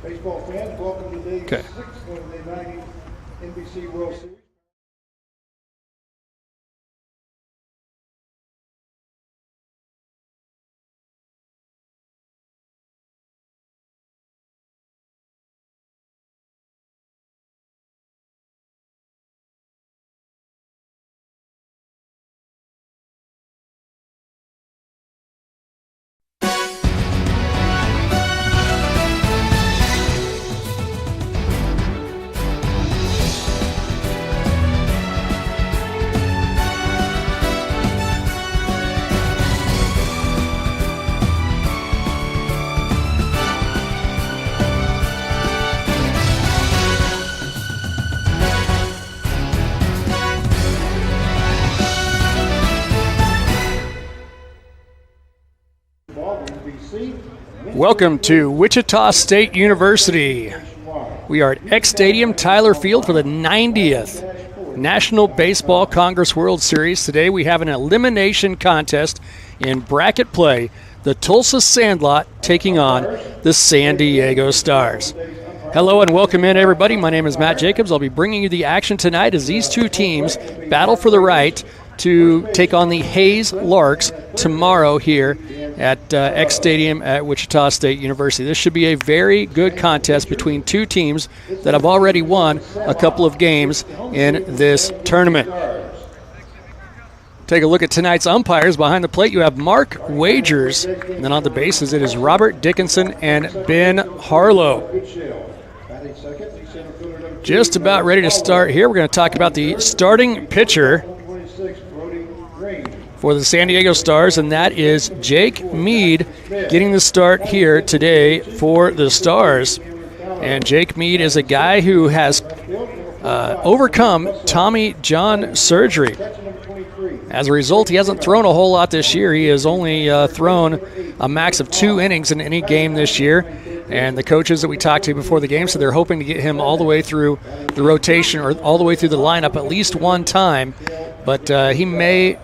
Baseball fans, welcome to day 6 of the 90 NBC World Series. Welcome to Wichita State University. We are at X Stadium, Tyler Field for the 90th National Baseball Congress World Series. Today we have an elimination contest in bracket play. The Tulsa Sandlot taking on the San Diego Stars. Hello and welcome in, everybody. My name is Matt Jacobs. I'll be bringing you the action tonight as these two teams battle for the right to take on the Hayes Larks tomorrow here at X Stadium at Wichita State University. This should be a very good contest between two teams that have already won a couple of games in this tournament. Take a look at tonight's umpires. Behind the plate you have Mark Wagers, and then on the bases it is Robert Dickinson and Ben Harlow. Just about ready to start here. We're going to talk about the starting pitcher for the San Diego Stars, and that is Jake Mead getting the start here today for the Stars. And Jake Mead is a guy who has overcome Tommy John surgery. As a result, he hasn't thrown a whole lot this year. He has only thrown a max of 2 innings in any game this year. And the coaches that we talked to before the game said they're hoping to get him all the way through the rotation or all the way through the lineup at least one time. But he may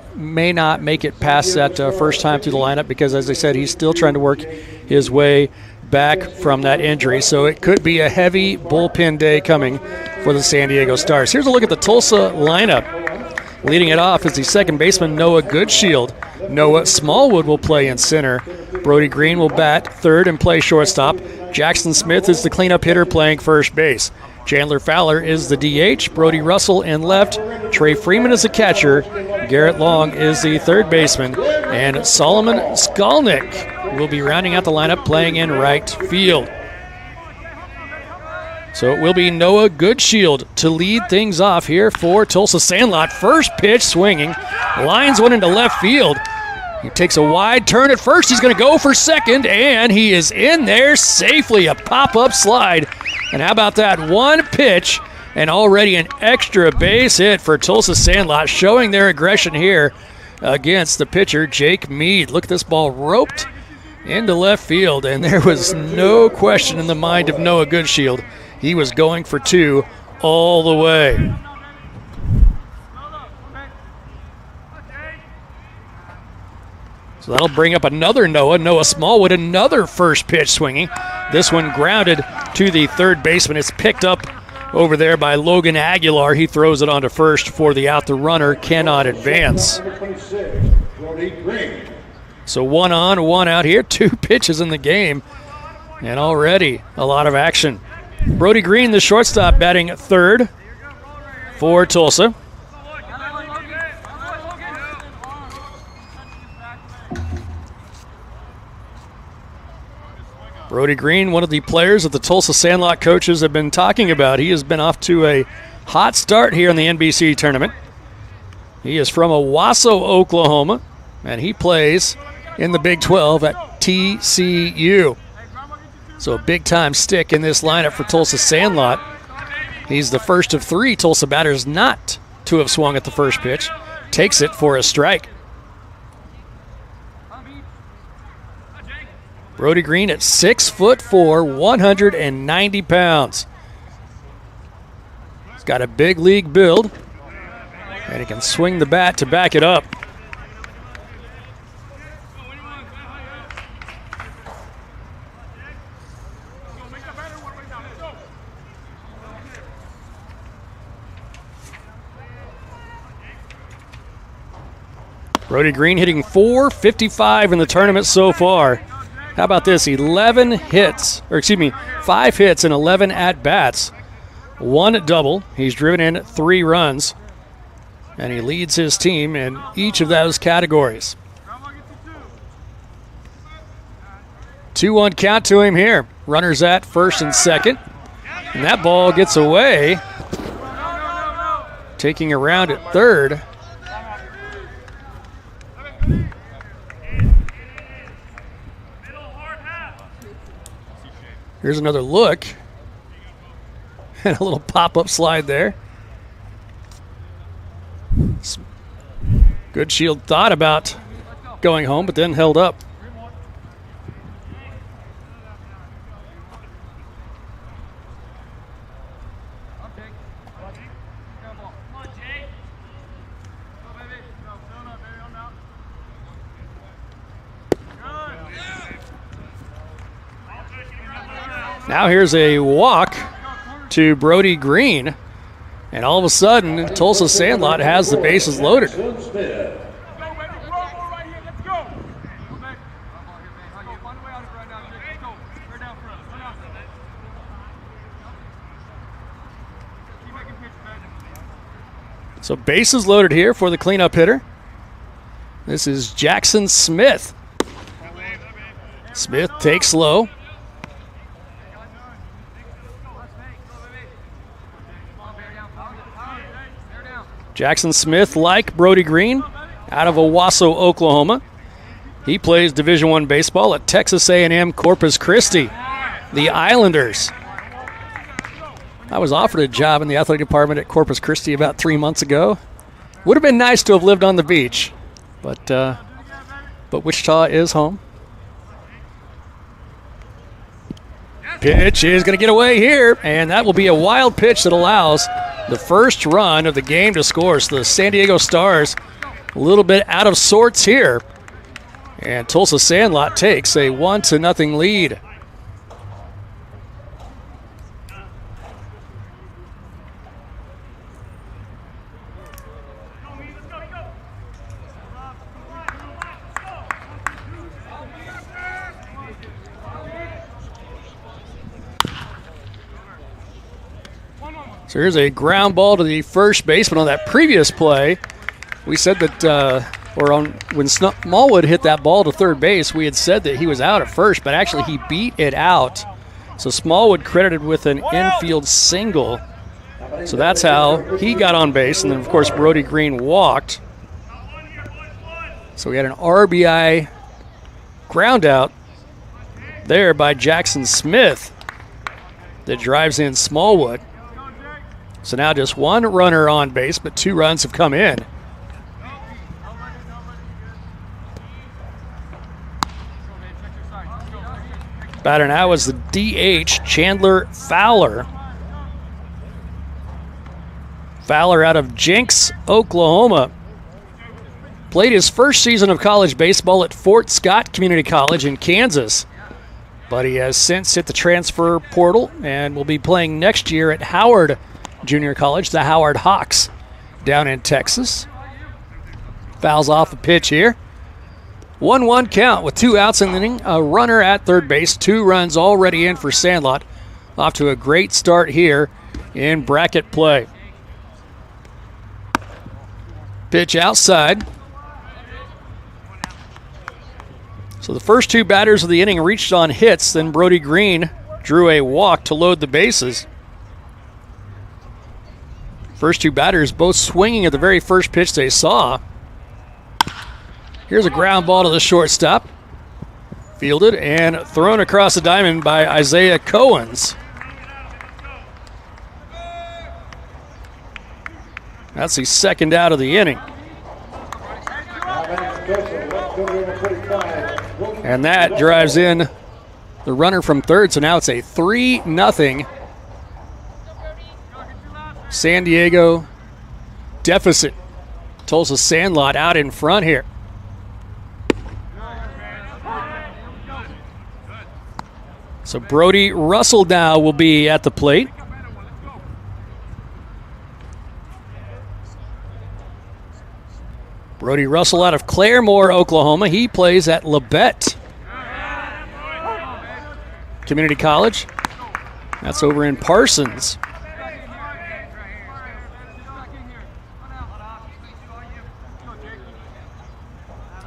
not make it past that first time through the lineup because, as I said, he's still trying to work his way back from that injury. So it could be a heavy bullpen day coming for the San Diego Stars. Here's a look at the Tulsa lineup. Leading it off is the second baseman, Noah Goodshield. Noah Smallwood will play in center. Brody Green will bat third and play shortstop. Jackson Smith is the cleanup hitter playing first base. Chandler Fowler is the DH. Brody Russell in left. Trey Freeman is the catcher. Garrett Long is the third baseman. And Solomon Skolnick will be rounding out the lineup playing in right field. So it will be Noah Goodshield to lead things off here for Tulsa Sandlot. First pitch swinging. Lines one into left field. He takes a wide turn at first. He's going to go for second, and he is in there safely. A pop-up slide. And how about that? One pitch and already an extra base hit for Tulsa Sandlot, showing their aggression here against the pitcher, Jake Mead. Look at this ball roped into left field, and there was no question in the mind of Noah Goodshield. He was going for two all the way. So that'll bring up another Noah Smallwood, another first pitch swinging. This one grounded to the third baseman. It's picked up over there by Logan Aguilar. He throws it onto first for the out. The runner cannot advance. So 1 on, 1 out here. 2 pitches in the game, and already a lot of action. Brody Green, the shortstop, batting third for Tulsa. Brody Green, one of the players that the Tulsa Sandlot coaches have been talking about. He has been off to a hot start here in the NBC tournament. He is from Owasso, Oklahoma, and he plays in the Big 12 at TCU. So a big-time stick in this lineup for Tulsa Sandlot. He's the first of 3 Tulsa batters not to have swung at the first pitch. Takes it for a strike. Brody Green at 6'4", 190 pounds. He's got a big league build, and he can swing the bat to back it up. Brody Green hitting .455 in the tournament so far. How about this? 5 hits and 11 at-bats. 1 double. He's driven in 3 runs. And he leads his team in each of those categories. 2-1 count to him here. Runners at first and second. And that ball gets away. Taking a round at third. Here's another look. And a little pop-up slide there. Goodshield thought about going home, but then held up. Now here's a walk to Brody Green. And all of a sudden, Tulsa Sandlot has the bases loaded. So bases loaded here for the cleanup hitter. This is Jackson Smith. Smith takes low. Jackson Smith, like Brody Green, out of Owasso, Oklahoma. He plays Division I baseball at Texas A&M Corpus Christi, the Islanders. I was offered a job in the athletic department at Corpus Christi about 3 months ago. Would have been nice to have lived on the beach, but Wichita is home. Pitch is going to get away here, and that will be a wild pitch that allows the first run of the game to score. So the San Diego Stars a little bit out of sorts here. And Tulsa Sandlot takes a 1-0 lead. So here's a ground ball to the first baseman on that previous play. We said that, when Smallwood hit that ball to third base, we had said that he was out at first, but actually he beat it out. So Smallwood credited with an infield single. So that's how he got on base. And then, of course, Brody Green walked. So we had an RBI ground out there by Jackson Smith that drives in Smallwood. So now just 1 runner on base, but 2 runs have come in. Batter now is the DH, Chandler Fowler. Fowler out of Jenks, Oklahoma. Played his first season of college baseball at Fort Scott Community College in Kansas. But he has since hit the transfer portal and will be playing next year at Howard Junior College, the Howard Hawks, down in Texas. Fouls off the pitch here. 1-1 count with 2 outs in the inning. A runner at third base. 2 runs already in for Sandlot. Off to a great start here in bracket play. Pitch outside. So the first 2 batters of the inning reached on hits. Then Brody Green drew a walk to load the bases. First 2 batters both swinging at the very first pitch they saw. Here's a ground ball to the shortstop. Fielded and thrown across the diamond by Isaiah Cohens. That's the second out of the inning. And that drives in the runner from third, so now it's a 3-0 San Diego deficit. Tulsa Sandlot out in front here. So Brody Russell now will be at the plate. Brody Russell out of Claremore, Oklahoma. He plays at Labette Community College. That's over in Parsons.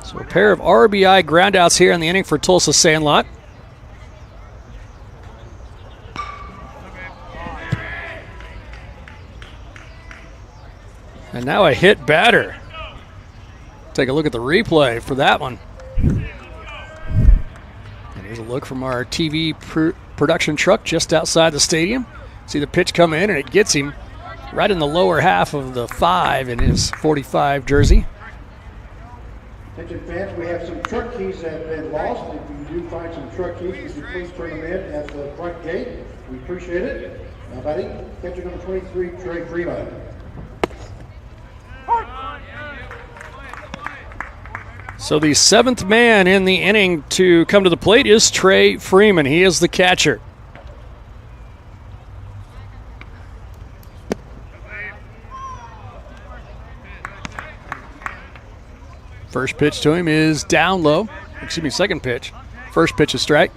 So a pair of RBI groundouts here in the inning for Tulsa Sandlot. And now a hit batter. Take a look at the replay for that one. And here's a look from our TV production truck just outside the stadium. See the pitch come in, and it gets him right in the lower half of the 5 in his 45 jersey. Attention fans, we have some truck keys that have been lost. If you do find some truck keys, would you please turn them in at the front gate? We appreciate it. Now batting, catcher number 23, Trey Freeman. So the 7th man in the inning to come to the plate is Trey Freeman. He is the catcher. First pitch to him is down low. Excuse me, second pitch. First pitch is strike.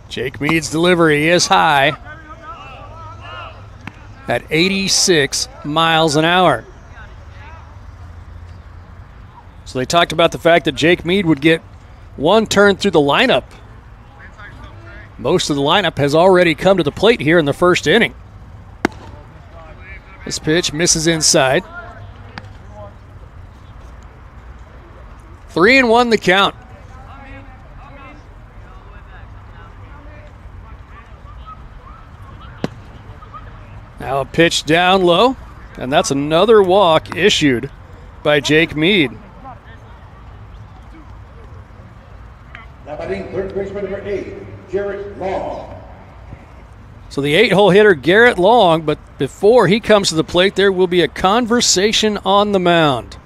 Jake Mead's delivery is high at 86 miles an hour. So they talked about the fact that Jake Mead would get one turn through the lineup. Most of the lineup has already come to the plate here in the first inning. This pitch misses inside. 3-1 the count. Now a pitch down low, and that's another walk issued by Jake Mead. Now batting, third baseman number 8, Garrett Long. So the 8-hole hitter, Garrett Long, but before he comes to the plate, there will be a conversation on the mound.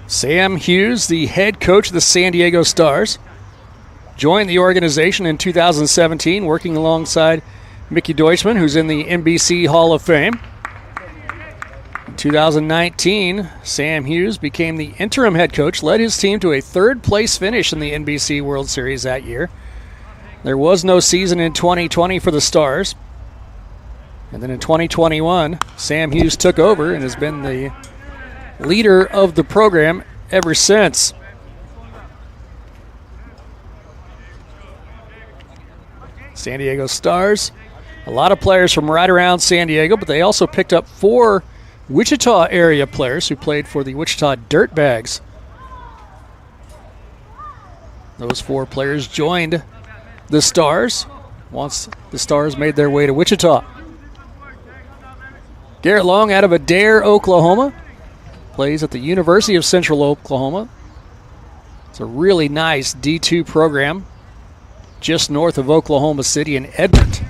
Sam Hughes, the head coach of the San Diego Stars, joined the organization in 2017, working alongside Mickey Deutschman, who's in the NBC Hall of Fame. In 2019, Sam Hughes became the interim head coach, led his team to a third-place finish in the NBC World Series that year. There was no season in 2020 for the Stars. And then in 2021, Sam Hughes took over and has been the leader of the program ever since. San Diego Stars, a lot of players from right around San Diego, but they also picked up 4 Wichita area players who played for the Wichita Dirtbags. Those 4 players joined the Stars once the Stars made their way to Wichita. Garrett Long out of Adair, Oklahoma, plays at the University of Central Oklahoma. It's a really nice D2 program just north of Oklahoma City in Edmond.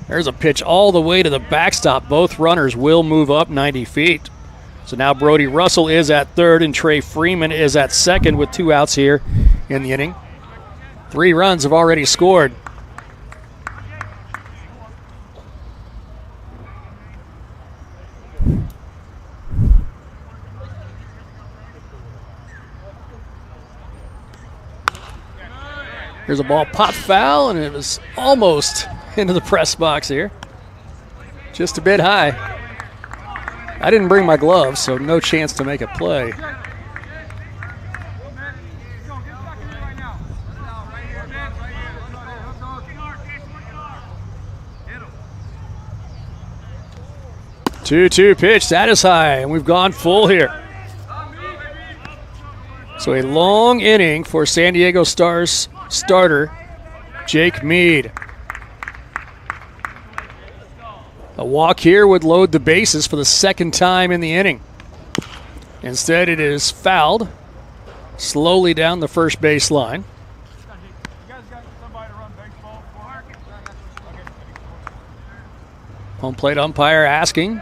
There's a pitch all the way to the backstop. Both runners will move up 90 feet. So now Brody Russell is at third and Trey Freeman is at second with 2 outs here in the inning. 3 runs have already scored. Here's a ball pop foul, and it was almost into the press box here. Just a bit high. I didn't bring my gloves, so no chance to make a play. Two-two pitch, that is high, and we've gone full here. So a long inning for San Diego Stars starter Jake Mead. A walk here would load the bases for the second time in the inning. Instead, it is fouled slowly down the first base line. Home plate umpire asking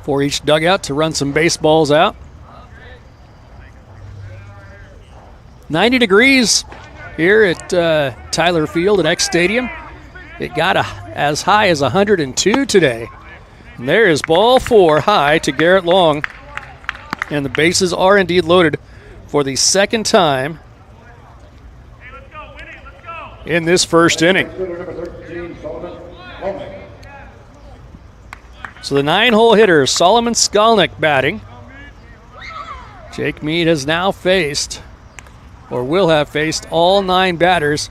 for each dugout to run some baseballs out. 90 degrees here at Tyler Field at X Stadium. It got as high as 102 today. And there is ball 4 high to Garrett Long. And the bases are indeed loaded for the second time in this first inning. So the 9-hole hitter, Solomon Skolnick, batting. Jake Mead has now faced, or will have faced, all 9 batters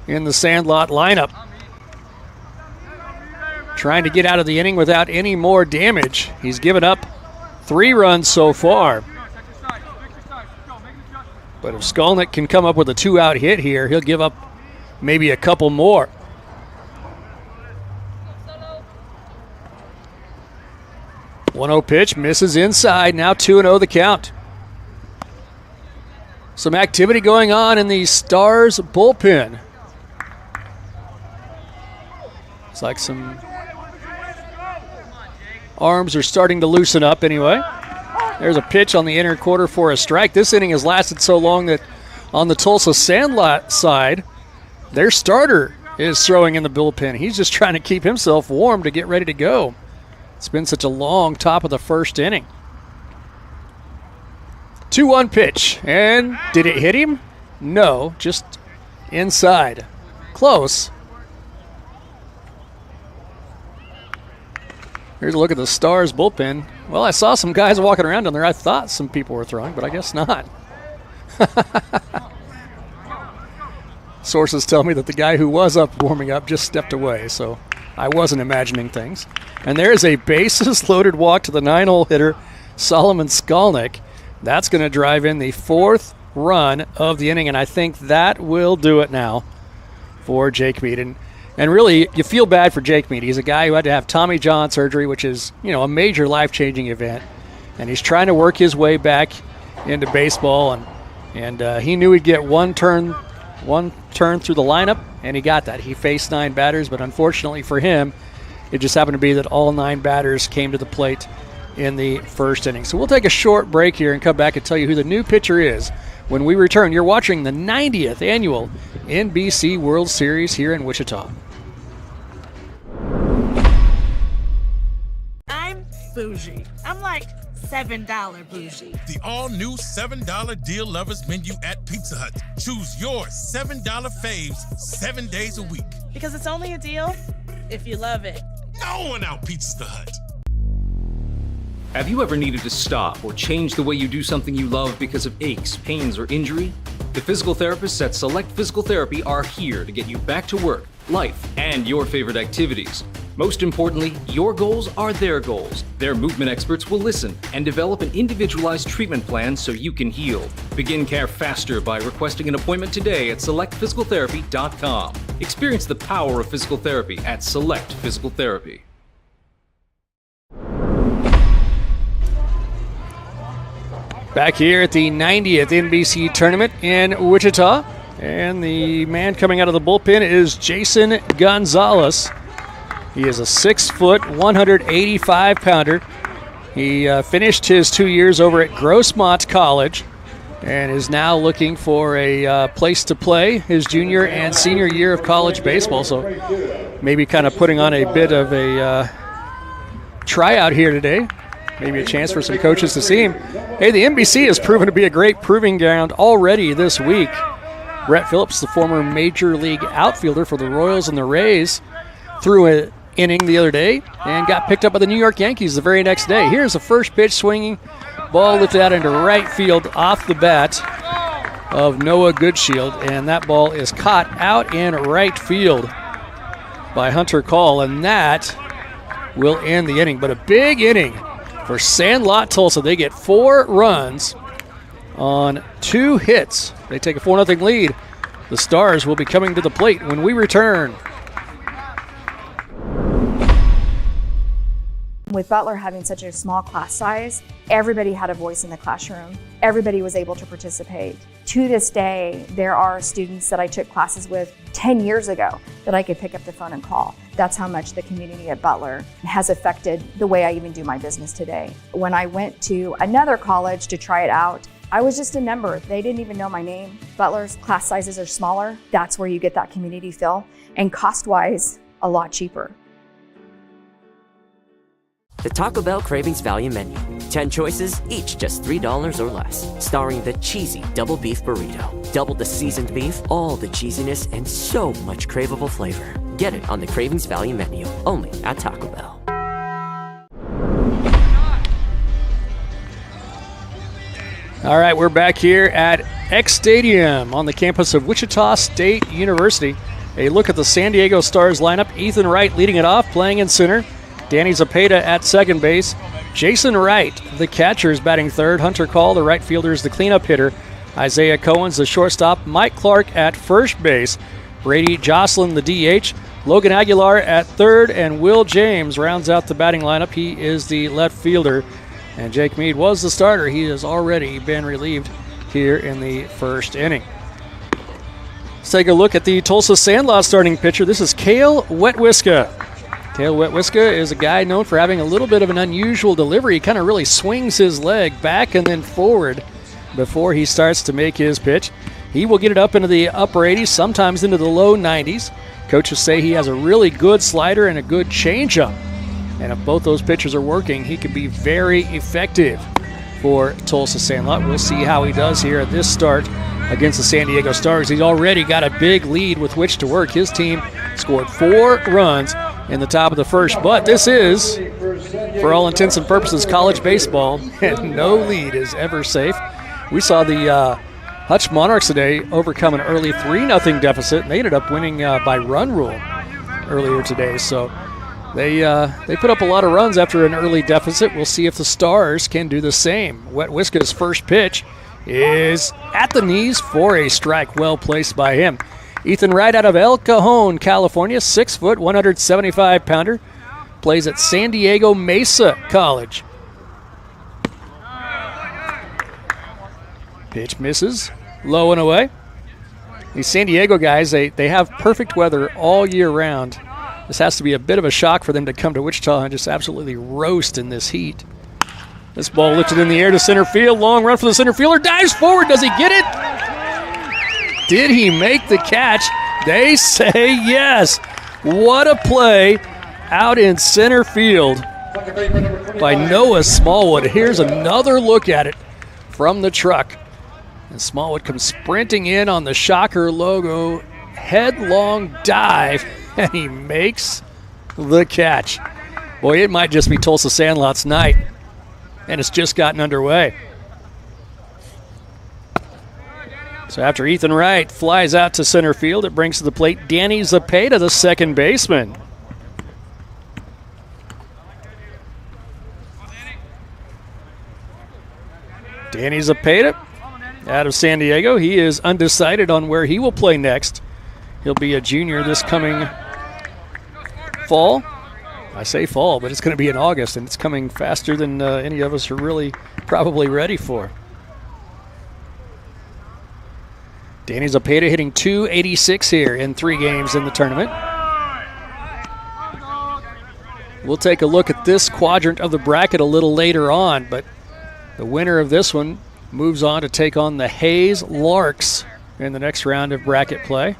in the Sandlot lineup. Trying to get out of the inning without any more damage. He's given up 3 runs so far. But if Skolnick can come up with a 2-out hit here, he'll give up maybe a couple more. One-0 pitch, misses inside, now 2-0 the count. Some activity going on in the Stars bullpen. It's like some arms are starting to loosen up anyway. There's a pitch on the inner quarter for a strike. This inning has lasted so long that on the Tulsa Sandlot side, their starter is throwing in the bullpen. He's just trying to keep himself warm to get ready to go. It's been such a long top of the first inning. 2-1 pitch. And did it hit him? No, just inside. Close. Here's a look at the Stars bullpen. Well, I saw some guys walking around down there. I thought some people were throwing, but I guess not. Sources tell me that the guy who was up warming up just stepped away, so I wasn't imagining things. And there's a bases-loaded walk to the 9-hole hitter, Solomon Skolnick. That's going to drive in the 4th run of the inning, and I think that will do it now for Jake Mead. And really, you feel bad for Jake Mead. He's a guy who had to have Tommy John surgery, which is, a major life-changing event. And he's trying to work his way back into baseball. And he knew he'd get one turn through the lineup, and he got that. He faced 9 batters, but unfortunately for him, it just happened to be that all 9 batters came to the plate in the first inning. So we'll take a short break here and come back and tell you who the new pitcher is when we return. You're watching the 90th annual NBC World Series here in Wichita. I'm bougie. I'm like $7 bougie. The all-new $7 deal lovers menu at Pizza Hut. Choose your $7 faves 7 days a week. Because it's only a deal if you love it. No one out-pizzas the Hut. Have you ever needed to stop or change the way you do something you love because of aches, pains, or injury? The physical therapists at Select Physical Therapy are here to get you back to work, life, and your favorite activities. Most importantly, your goals are their goals. Their movement experts will listen and develop an individualized treatment plan so you can heal. Begin care faster by requesting an appointment today at selectphysicaltherapy.com. Experience the power of physical therapy at Select Physical Therapy. Back here at the 90th NBC tournament in Wichita. And the man coming out of the bullpen is Jason Gonzalez. He is a 6-foot, 185-pounder. He finished his 2 years over at Grossmont College and is now looking for a place to play his junior and senior year of college baseball. So maybe kind of putting on a bit of a tryout here today. Maybe a chance for some coaches to see him. Hey, the NBC has proven to be a great proving ground already this week. Brett Phillips, the former Major League outfielder for the Royals and the Rays, threw an inning the other day and got picked up by the New York Yankees the very next day. Here's the first pitch swinging. Ball lifted out into right field off the bat of Noah Goodshield, and that ball is caught out in right field by Hunter Call, and that will end the inning. But a big inning for Sandlot Tulsa. They get 4 runs on 2 hits. They take a 4-0 lead. The Stars will be coming to the plate when we return. With Butler having such a small class size, everybody had a voice in the classroom. Everybody was able to participate. To this day, there are students that I took classes with 10 years ago that I could pick up the phone and call. That's how much the community at Butler has affected the way I even do my business today. When I went to another college to try it out, I was just a number. They didn't even know my name. Butler's class sizes are smaller. That's where you get that community feel. And cost-wise, a lot cheaper. The Taco Bell Cravings Value Menu. 10 choices, each just $3 or less. Starring the cheesy double beef burrito. Double the seasoned beef, all the cheesiness, and so much craveable flavor. Get it on the Cravings Value Menu, only at Taco Bell. All right, we're back here at X Stadium on the campus of Wichita State University. A look at the San Diego Stars lineup. Ethan Wright leading it off, playing in center. Danny Zepeda at second base. Jason Wright, the catcher, is batting third. Hunter Call, the right fielder, is the cleanup hitter. Isaiah Cohen's the shortstop. Mike Clark at first base. Brady Jocelyn, the DH. Logan Aguilar at third, and Will James rounds out the batting lineup. He is the left fielder. And Jake Mead was the starter. He has already been relieved here in the first inning. Let's take a look at the Tulsa Sandlot starting pitcher. This is Cale Wetwiska. Cale Wetwiska is a guy known for having a little bit of an unusual delivery. He kind of really swings his leg back and then forward before he starts to make his pitch. He will get it up into the upper 80s, sometimes into the low 90s. Coaches say he has a really good slider and a good changeup. And if both those pitchers are working, he could be very effective for Tulsa Sandlot. We'll see how he does here at this start against the San Diego Stars. He's already got a big lead with which to work. His team scored 4 runs in the top of the first, but this is, for all intents and purposes, college baseball, and no lead is ever safe. We saw the Hutch Monarchs today overcome an early 3-0 deficit, and they ended up winning by run rule earlier today. So they put up a lot of runs after an early deficit. We'll see if the Stars can do the same. Wetwiska's first pitch is at the knees for a strike, well placed by him. Ethan Wright out of El Cajon, California, 6 foot, 175-pounder, plays at San Diego Mesa College. Pitch misses, low and away. These San Diego guys, they have perfect weather all year round. This has to be a bit of a shock for them to come to Wichita and just absolutely roast in this heat. This ball lifted in the air to center field. Long run for the center fielder. Dives forward. Does he get it? Did he make the catch? They say yes. What a play out in center field by Noah Smallwood. Here's another look at it from the truck. And Smallwood comes sprinting in on the Shocker logo. Headlong dive. And he makes the catch. Boy, it might just be Tulsa Sandlot's night. And it's just gotten underway. So after Ethan Wright flies out to center field, it brings to the plate Danny Zepeda, the second baseman. Danny Zepeda out of San Diego. He is undecided on where he will play next. He'll be a junior this coming fall. I say fall, but it's going to be in August, and it's coming faster than any of us are really probably ready for. Danny Zepeda hitting .286 here in 3 games in the tournament. We'll take a look at this quadrant of the bracket a little later on, but the winner of this one moves on to take on the Hayes Larks in the next round of bracket play.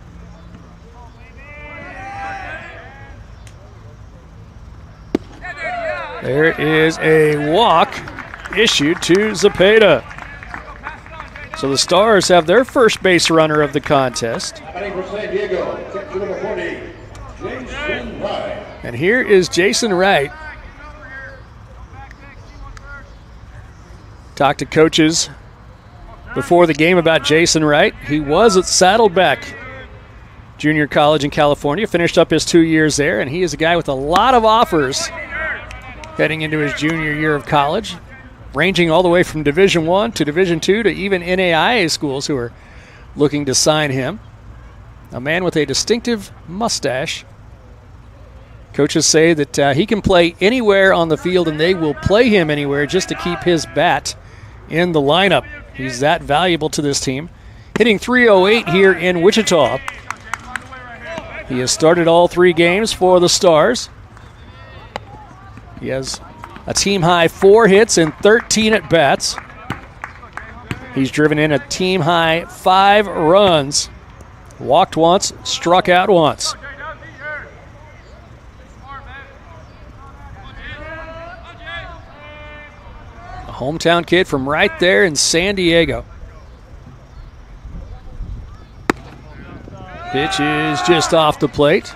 There is a walk issued to Zepeda. So the Stars have their first base runner of the contest. And here is Jason Wright. Talked to coaches before the game about Jason Wright. He was at Saddleback Junior College in California, finished up his 2 years there, and he is a guy with a lot of offers heading into his junior year of college, ranging all the way from Division I to Division II to even NAIA schools who are looking to sign him. A man with a distinctive mustache. Coaches say that he can play anywhere on the field, and they will play him anywhere just to keep his bat in the lineup. He's that valuable to this team. Hitting .308 here in Wichita. He has started all 3 games for the Stars. He has a team-high 4 hits and 13 at-bats. He's driven in a team-high 5 runs, walked once, struck out once. A hometown kid from right there in San Diego. Pitch is just off the plate.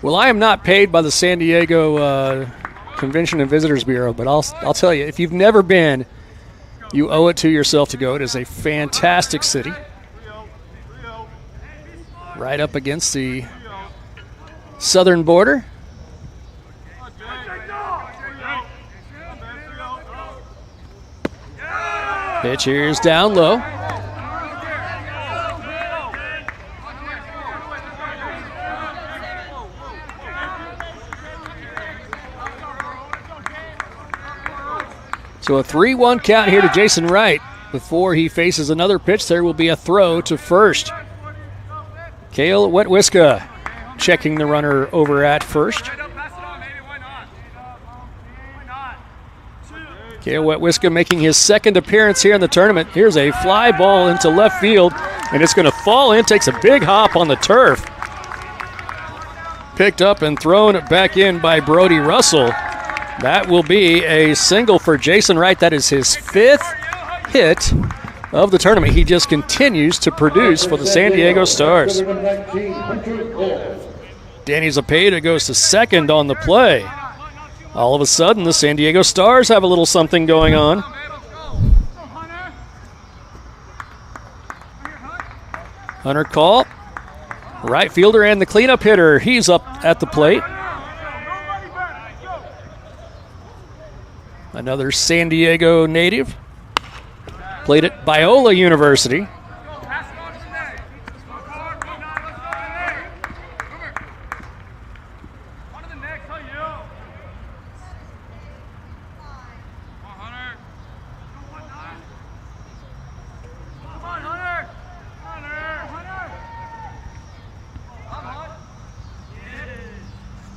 Well, I am not paid by the San Diego Convention and Visitors Bureau, but I'll tell you, if you've never been, you owe it to yourself to go. It is a fantastic city. Right up against the southern border. Pitch here is down low. So a 3-1 count here to Jason Wright. Before he faces another pitch, there will be a throw to first. Cale Wetwiska checking the runner over at first. Cale Wetwiska making his second appearance here in the tournament. Here's a fly ball into left field, and it's going to fall in, takes a big hop on the turf. Picked up and thrown back in by Brody Russell. That will be a single for Jason Wright. That is his 5th hit of the tournament. He just continues to produce for the San Diego Stars. Danny Zepeda goes to second on the play. All of a sudden, the San Diego Stars have a little something going on. Hunter Call, right fielder and the cleanup hitter. He's up at the plate. Another San Diego native. Played at Biola University.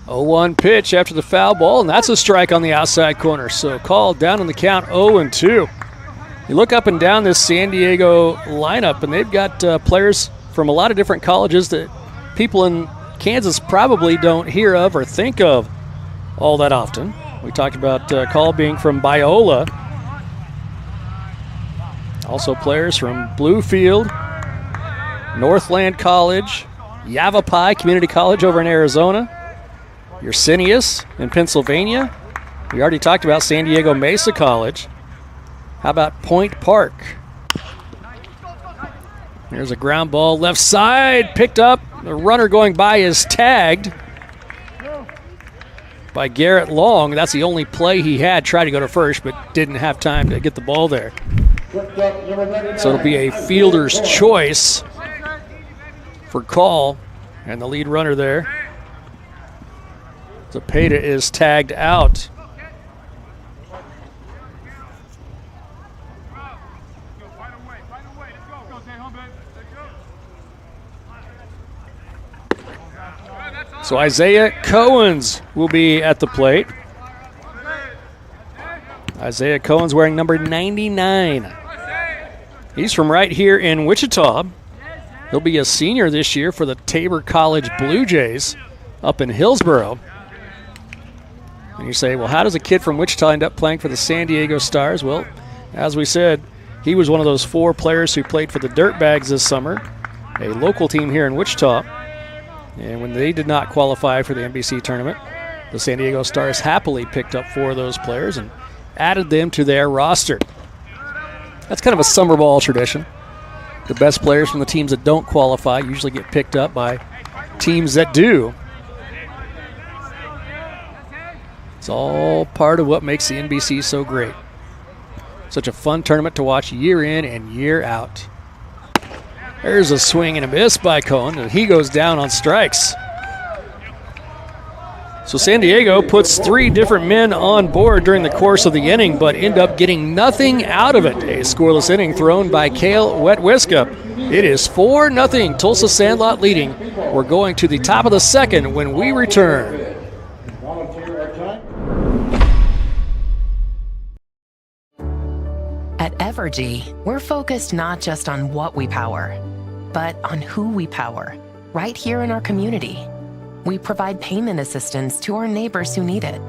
Oh, 1 pitch after the foul ball, and that's a strike on the outside corner. So called down on the count 0-2. You look up and down this San Diego lineup, and they've got players from a lot of different colleges that people in Kansas probably don't hear of or think of all that often. We talked about Call being from Biola. Also players from Bluefield, Northland College, Yavapai Community College over in Arizona, Yersinia in Pennsylvania. We already talked about San Diego Mesa College. How about Point Park? There's a ground ball left side, picked up. The runner going by is tagged by Garrett Long. That's the only play he had. Tried to go to first, but didn't have time to get the ball there. So it'll be a fielder's choice for Call, and the lead runner there. Zepeda is tagged out. So Isaiah Cohens will be at the plate. Isaiah Cohens wearing number 99. He's from right here in Wichita. He'll be a senior this year for the Tabor College Blue Jays up in Hillsboro. And you say, well, how does a kid from Wichita end up playing for the San Diego Stars? Well, as we said, he was one of those 4 players who played for the Dirtbags this summer, a local team here in Wichita. And when they did not qualify for the NBC tournament, the San Diego Stars happily picked up 4 of those players and added them to their roster. That's kind of a summer ball tradition. The best players from the teams that don't qualify usually get picked up by teams that do. It's all part of what makes the NBC so great. Such a fun tournament to watch year in and year out. There's a swing and a miss by Cohen, and he goes down on strikes. So San Diego puts 3 different men on board during the course of the inning, but end up getting nothing out of it. A scoreless inning thrown by Cale Wetwiska. It is 4-0, Tulsa Sandlot leading. We're going to the top of the second when we return. Evergy, we're focused not just on what we power, but on who we power, right here in our community. We provide payment assistance to our neighbors who need it.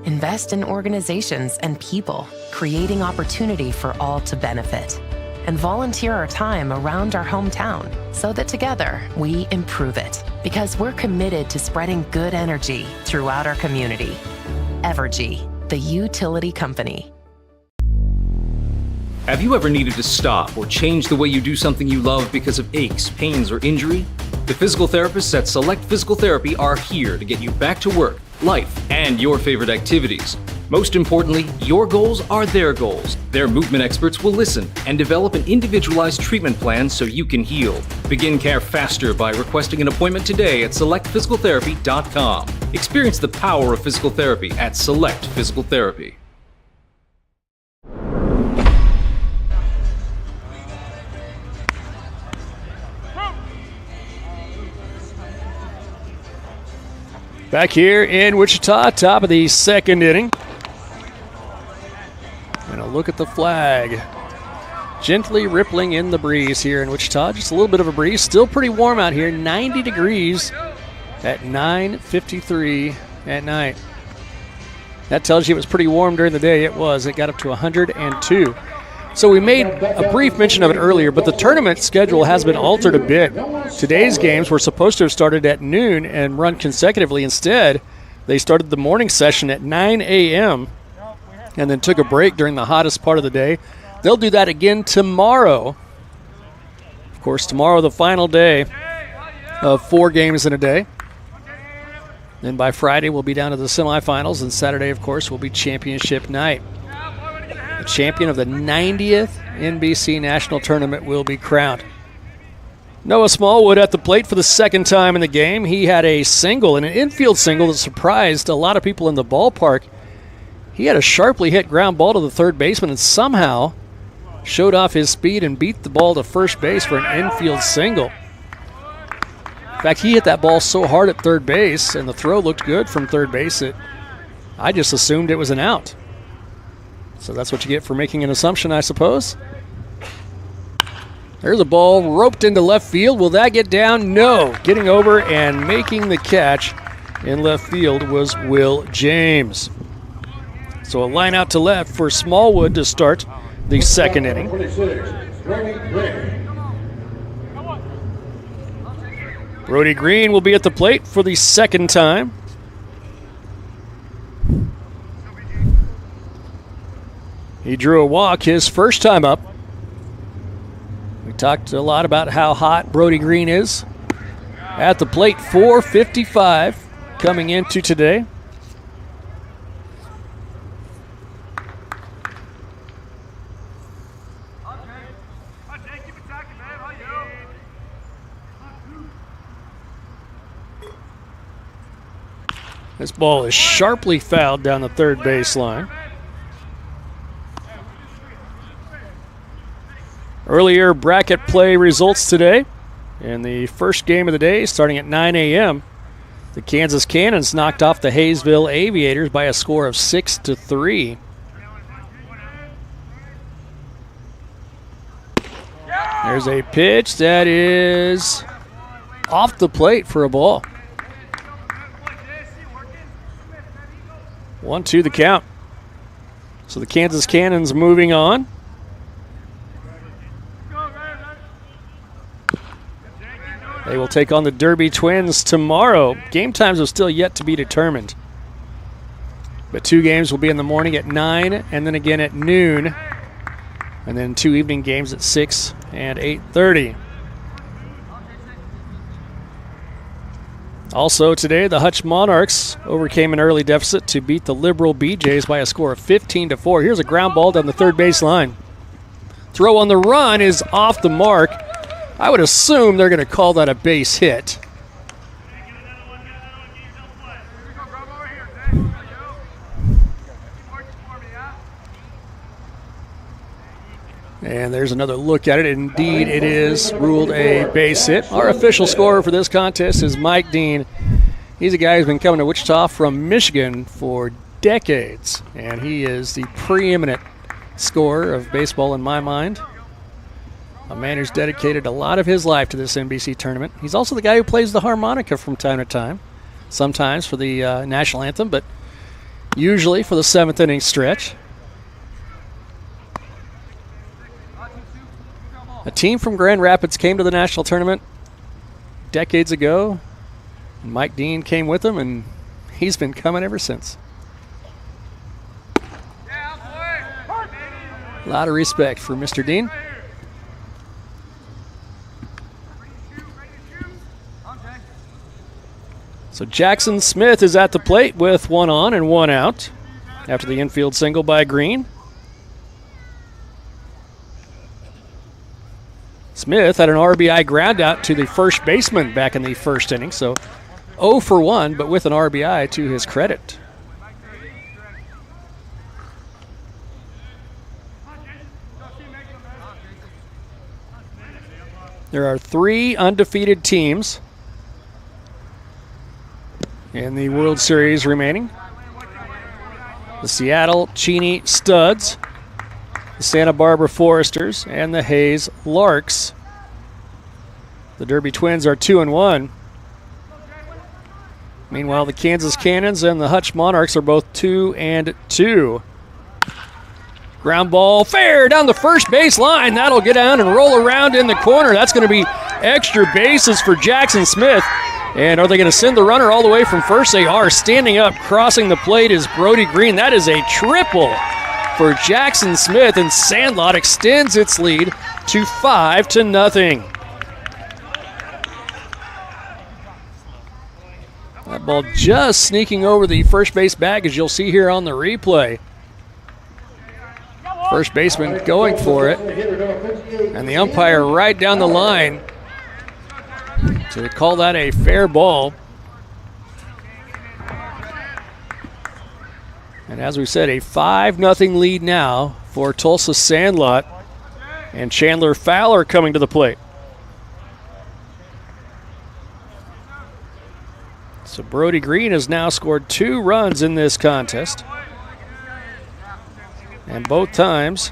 Invest in organizations and people, creating opportunity for all to benefit. And volunteer our time around our hometown so that together we improve it. Because we're committed to spreading good energy throughout our community. Evergy, the utility company. Have you ever needed to stop or change the way you do something you love because of aches, pains, or injury? The physical therapists at Select Physical Therapy are here to get you back to work, life, and your favorite activities. Most importantly, your goals are their goals. Their movement experts will listen and develop an individualized treatment plan so you can heal. Begin care faster by requesting an appointment today at selectphysicaltherapy.com. Experience the power of physical therapy at Select Physical Therapy. Back here in Wichita, top of the second inning. And a look at the flag. Gently rippling in the breeze here in Wichita. Just a little bit of a breeze. Still pretty warm out here. 90 degrees at 9:53 at night. That tells you it was pretty warm during the day. It was. It got up to 102. So we made a brief mention of it earlier, but the tournament schedule has been altered a bit. Today's games were supposed to have started at noon and run consecutively. Instead, they started the morning session at 9 a.m. and then took a break during the hottest part of the day. They'll do that again tomorrow. Of course, tomorrow the final day of 4 games in a day. Then by Friday, we'll be down to the semifinals, and Saturday, of course, will be championship night. The champion of the 90th NBC National Tournament will be crowned. Noah Smallwood at the plate for the second time in the game. He had a single, and an infield single that surprised a lot of people in the ballpark. He had a sharply hit ground ball to the third baseman and somehow showed off his speed and beat the ball to first base for an infield single. In fact, he hit that ball so hard at third base, and the throw looked good from third base that I just assumed it was an out. So that's what you get for making an assumption, I suppose. There's a ball roped into left field. Will that get down? No. Getting over and making the catch in left field was Will James. So a line out to left for Smallwood to start the second inning. Brody Green will be at the plate for the second time. He drew a walk his first time up. We talked a lot about how hot Brody Green is. At the plate, 4:55 coming into today. This ball is sharply fouled down the third baseline. Earlier bracket play results today. In the first game of the day, starting at 9 a.m., the Kansas Cannons knocked off the Hayesville Aviators by a score of 6-3. There's a pitch that is off the plate for a ball. 1-2 the count. So the Kansas Cannons moving on. They will take on the Derby Twins tomorrow. Game times are still yet to be determined. But 2 games will be in the morning at 9 and then again at noon. And then 2 evening games at 6 and 8:30. Also today, the Hutch Monarchs overcame an early deficit to beat the Liberal BJs by a score of 15-4. Here's a ground ball down the third base line. Throw on the run is off the mark. I would assume they're going to call that a base hit. And there's another look at it. Indeed, it is ruled a base hit. Our official scorer for this contest is Mike Dean. He's a guy who's been coming to Wichita from Michigan for decades, and he is the preeminent scorer of baseball in my mind. A man who's dedicated a lot of his life to this NBC tournament. He's also the guy who plays the harmonica from time to time, sometimes for the national anthem, but usually for the 7th inning stretch. A team from Grand Rapids came to the national tournament decades ago. Mike Dean came with them, and he's been coming ever since. A lot of respect for Mr. Dean. So Jackson Smith is at the plate with 1 on and 1 out after the infield single by Green. Smith had an RBI ground out to the first baseman back in the first inning, so 0 for 1, but with an RBI to his credit. There are 3 undefeated teams in the World Series remaining. The Seattle Cheney Studs, the Santa Barbara Foresters, and the Hayes Larks. The Derby Twins are 2-1. Meanwhile, the Kansas Cannons and the Hutch Monarchs are both 2-2. Ground ball fair down the first base line. That'll get down and roll around in the corner. That's going to be extra bases for Jackson Smith. And are they going to send the runner all the way from first? They are. Standing up, crossing the plate is Brody Green. That is a triple for Jackson Smith, and Sandlot extends its lead to 5-0. That ball just sneaking over the first base bag, as you'll see here on the replay. First baseman going for it, and the umpire right down the line to call that a fair ball. And as we said, a 5-0 lead now for Tulsa Sandlot, and Chandler Fowler coming to the plate. So Brody Green has now scored 2 runs in this contest. And both times,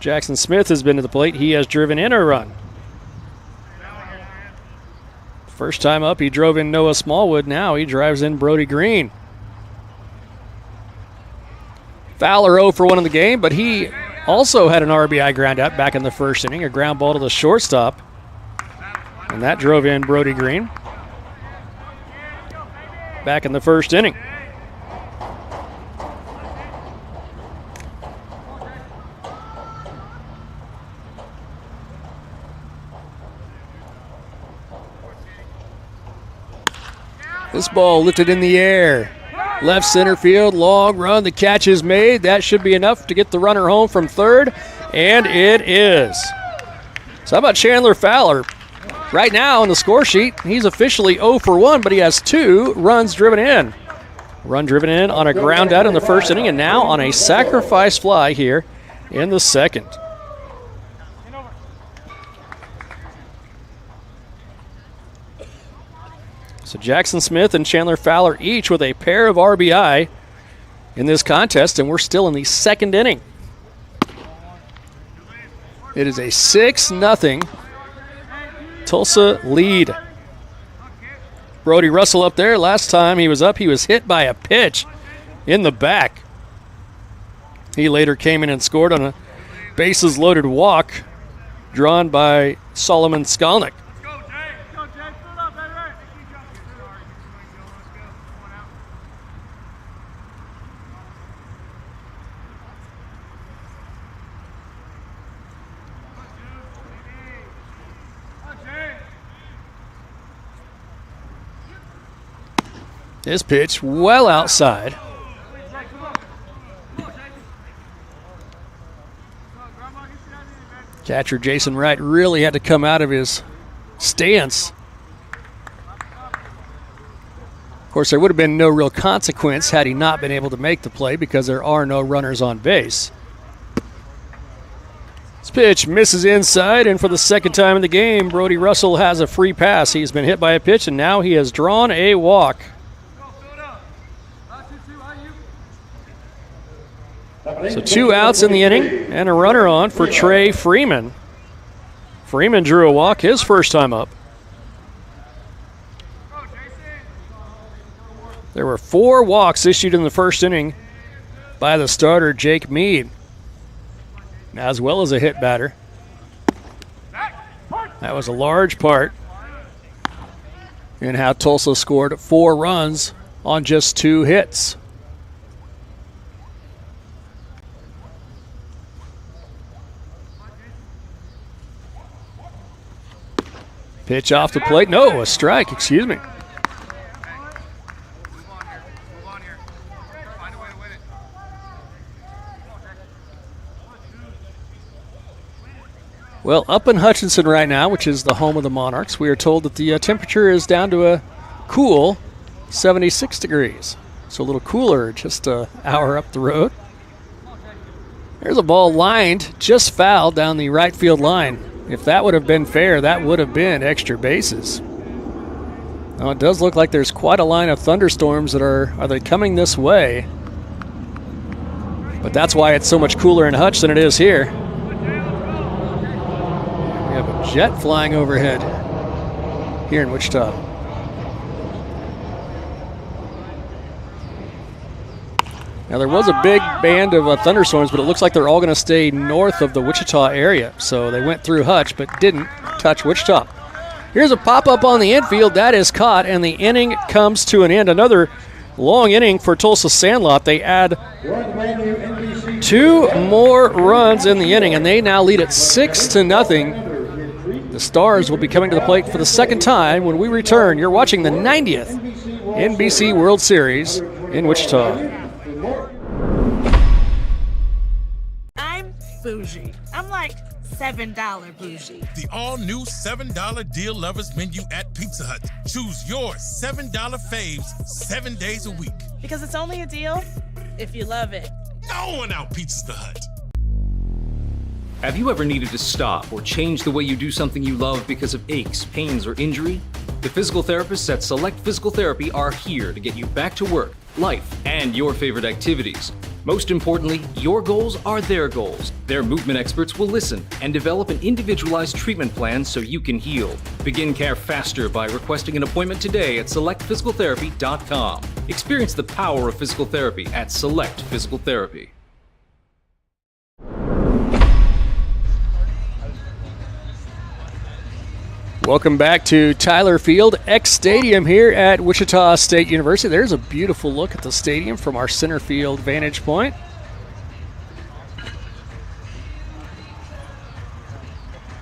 Jackson Smith has been to the plate. He has driven in a run. First time up, he drove in Noah Smallwood. Now he drives in Brody Green. Fowler 0 for 1 in the game, but he also had an RBI ground out back in the first inning, a ground ball to the shortstop. And that drove in Brody Green back in the first inning. This ball lifted in the air. Left center field, long run. The catch is made. That should be enough to get the runner home from third, and it is. So how about Chandler Fowler? Right now on the score sheet, he's officially 0 for 1, but he has 2 runs driven in. Run driven in on a ground out in the first inning, and now on a sacrifice fly here in the second. So Jackson Smith and Chandler Fowler each with a pair of RBI in this contest, and we're still in the second inning. It is a 6-0 Tulsa lead. Brody Russell up there. Last time he was up, he was hit by a pitch in the back. He later came in and scored on a bases-loaded walk drawn by Solomon Skalnick. This pitch well outside. Catcher Jason Wright really had to come out of his stance. Of course, there would have been no real consequence had he not been able to make the play because there are no runners on base. This pitch misses inside, and for the second time in the game, Brody Russell has a free pass. He's been hit by a pitch, and now he has drawn a walk. So 2 outs in the inning and a runner on for Trey Freeman. Freeman drew a walk his first time up. There were 4 walks issued in the first inning by the starter, Jake Mead, as well as a hit batter. That was a large part in how Tulsa scored 4 runs on just 2 hits. Pitch off the plate. No, a strike, excuse me. Well, up in Hutchinson right now, which is the home of the Monarchs, we are told that the temperature is down to a cool 76 degrees. So a little cooler just an hour up the road. There's a ball lined just foul down the right field line. If that would have been fair, that would have been extra bases. Now it does look like there's quite a line of thunderstorms that are they coming this way? But that's why it's so much cooler in Hutch than it is here. We have a jet flying overhead here in Wichita. Now there was a big band of thunderstorms, but it looks like they're all going to stay north of the Wichita area. So they went through Hutch, but didn't touch Wichita. Here's a pop-up on the infield. That is caught, and the inning comes to an end. Another long inning for Tulsa Sandlot. They add 2 more runs in the inning, and they now lead it 6-0. The Stars will be coming to the plate for the second time when we return. You're watching the 90th NBC World Series in Wichita. I'm bougie. I'm like $7 bougie. The all-new $7 deal lovers menu at Pizza Hut. Choose your $7 faves 7 days a week. Because it's only a deal if you love it. No one outpizzas the Hut. Have you ever needed to stop or change the way you do something you love because of aches, pains, or injury? The physical therapists at Select Physical Therapy are here to get you back to work, life, and your favorite activities. Most importantly, your goals are their goals. Their movement experts will listen and develop an individualized treatment plan so you can heal. Begin care faster by requesting an appointment today at selectphysicaltherapy.com. Experience the power of physical therapy at Select Physical Therapy. Welcome back to Tyler Field X Stadium here at Wichita State University. There's a beautiful look at the stadium from our center field vantage point.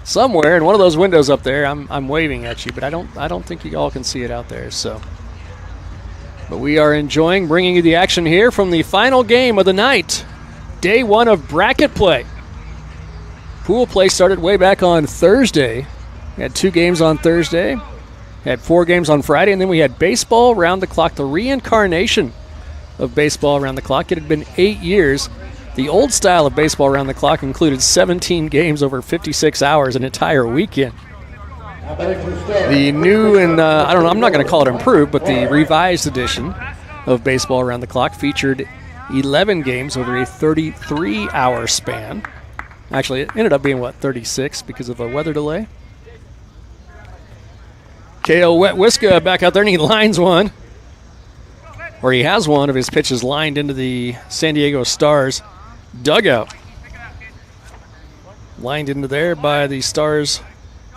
Somewhere in one of those windows up there, I'm waving at you, but I don't think you all can see it out there. So, but we are enjoying bringing you the action here from the final game of the night, day 1 of bracket play. Pool play started way back on Thursday. We had 2 games on Thursday, had 4 games on Friday, and then we had baseball around the clock, the reincarnation of baseball around the clock. It had been 8 years. The old style of baseball around the clock included 17 games over 56 hours, an entire weekend. The new and, I'm not going to call it improved, but the revised edition of baseball around the clock featured 11 games over a 33-hour span. Actually, it ended up being, 36 because of a weather delay. K.O. Wetwiska back out there, and he lines one. Or he has one of his pitches lined into the San Diego Stars dugout. Lined into there by the Stars'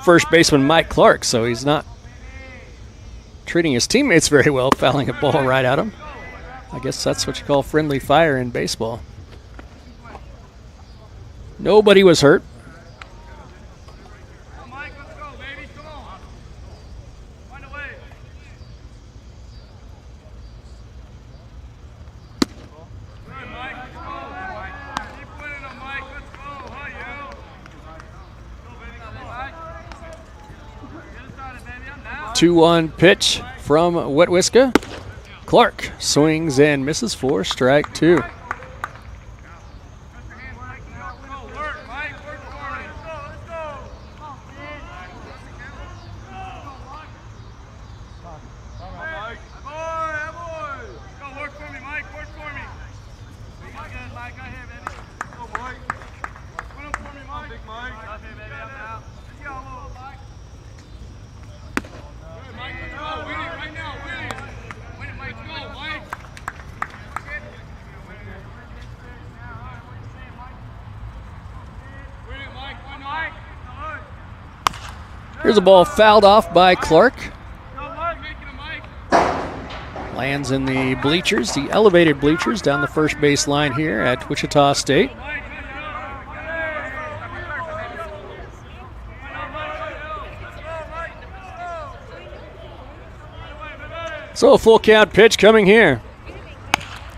first baseman, Mike Clark. So he's not treating his teammates very well, fouling a ball right at him. I guess that's what you call friendly fire in baseball. Nobody was hurt. Two-one pitch from Wetwiska. Clark swings and misses for strike 2. Here's a ball fouled off by Clark. Lands in the bleachers, the elevated bleachers down the first base line here at Wichita State. So a full count pitch coming here.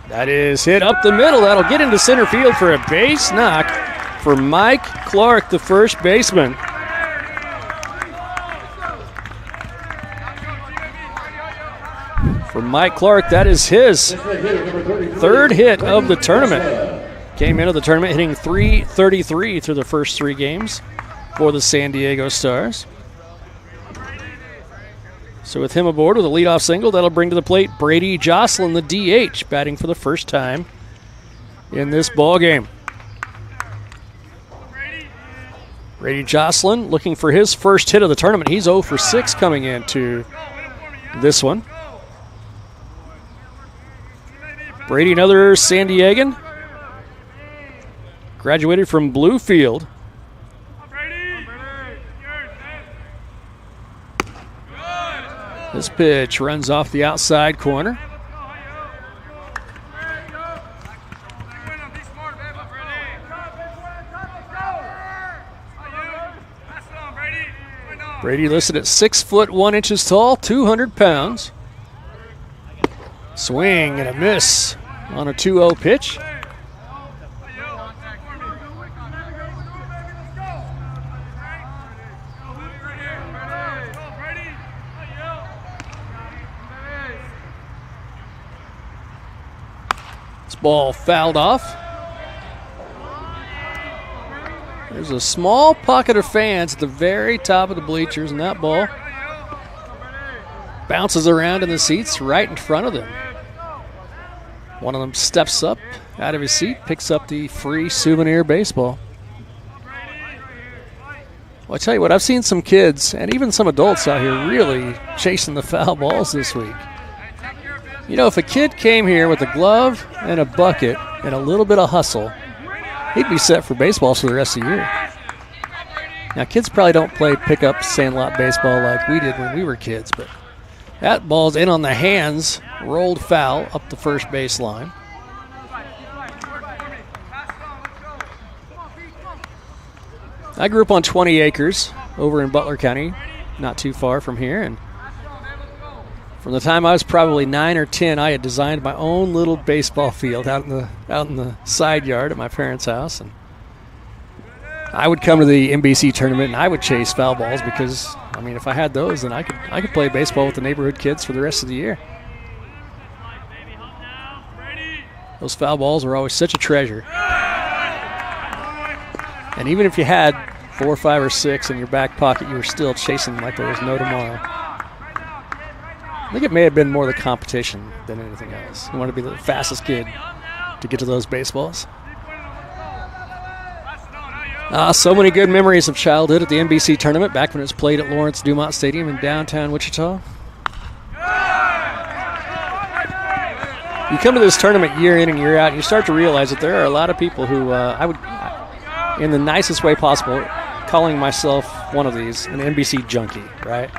That is hit up the middle. That'll get into center field for a base knock for Mike Clark, the first baseman. For Mike Clark, that is his third hit of the tournament. Came into the tournament hitting .333 through the first 3 games for the San Diego Stars. So with him aboard with a leadoff single, that'll bring to the plate Brady Jocelyn, the DH, batting for the first time in this ball game. Brady Jocelyn looking for his first hit of the tournament. He's 0 for 6 coming into this one. Brady, another San Diegan. Graduated from Bluefield. This pitch runs off the outside corner. Brady listed at 6 foot 1 inches tall, 200 pounds. Swing and a miss on a 2-0 pitch. This ball fouled off. There's a small pocket of fans at the very top of the bleachers, and that ball bounces around in the seats right in front of them. One of them steps up out of his seat, picks up the free souvenir baseball. Well, I tell you what, I've seen some kids and even some adults out here really chasing the foul balls this week. You know, if a kid came here with a glove and a bucket and a little bit of hustle, he'd be set for baseball for the rest of the year. Now, kids probably don't play pickup Sandlot baseball like we did when we were kids, but that ball's in on the hands, rolled foul up the first base line. I grew up on 20 acres over in Butler County, not too far from here, and from the time I was probably 9 or 10, I had designed my own little baseball field out in the side yard at my parents' house, and I would come to the NBC tournament and I would chase foul balls because, I mean, if I had those, then I could play baseball with the neighborhood kids for the rest of the year. Those foul balls were always such a treasure. And even if you had 4 or 5 or 6 in your back pocket, you were still chasing them like there was no tomorrow. I think it may have been more the competition than anything else. You want to be the fastest kid to get to those baseballs. So many good memories of childhood at the NBC tournament back when it was played at Lawrence Dumont Stadium in downtown Wichita. You come to this tournament year in and year out, and you start to realize that there are a lot of people who I would, in the nicest way possible, calling myself one of these, an NBC junkie, right?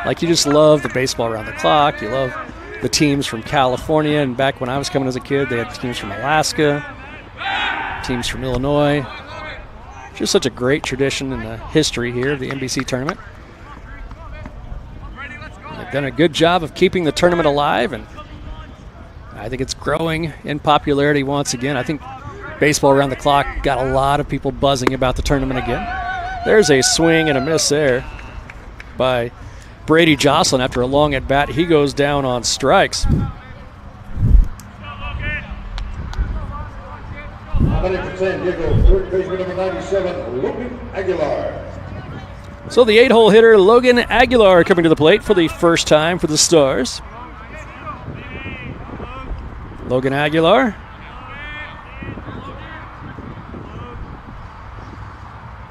Like, you just love the baseball around the clock. You love the teams from California. And back when I was coming as a kid, they had teams from Alaska, teams from Illinois. Just such a great tradition in the history here of the NBC tournament. And they've done a good job of keeping the tournament alive, and I think it's growing in popularity once again. I think baseball around the clock got a lot of people buzzing about the tournament again. There's a swing and a miss there by Brady Jocelyn after a long at bat. He goes down on strikes. So the 8-hole hitter Logan Aguilar coming to the plate for the first time for the Stars. Logan Aguilar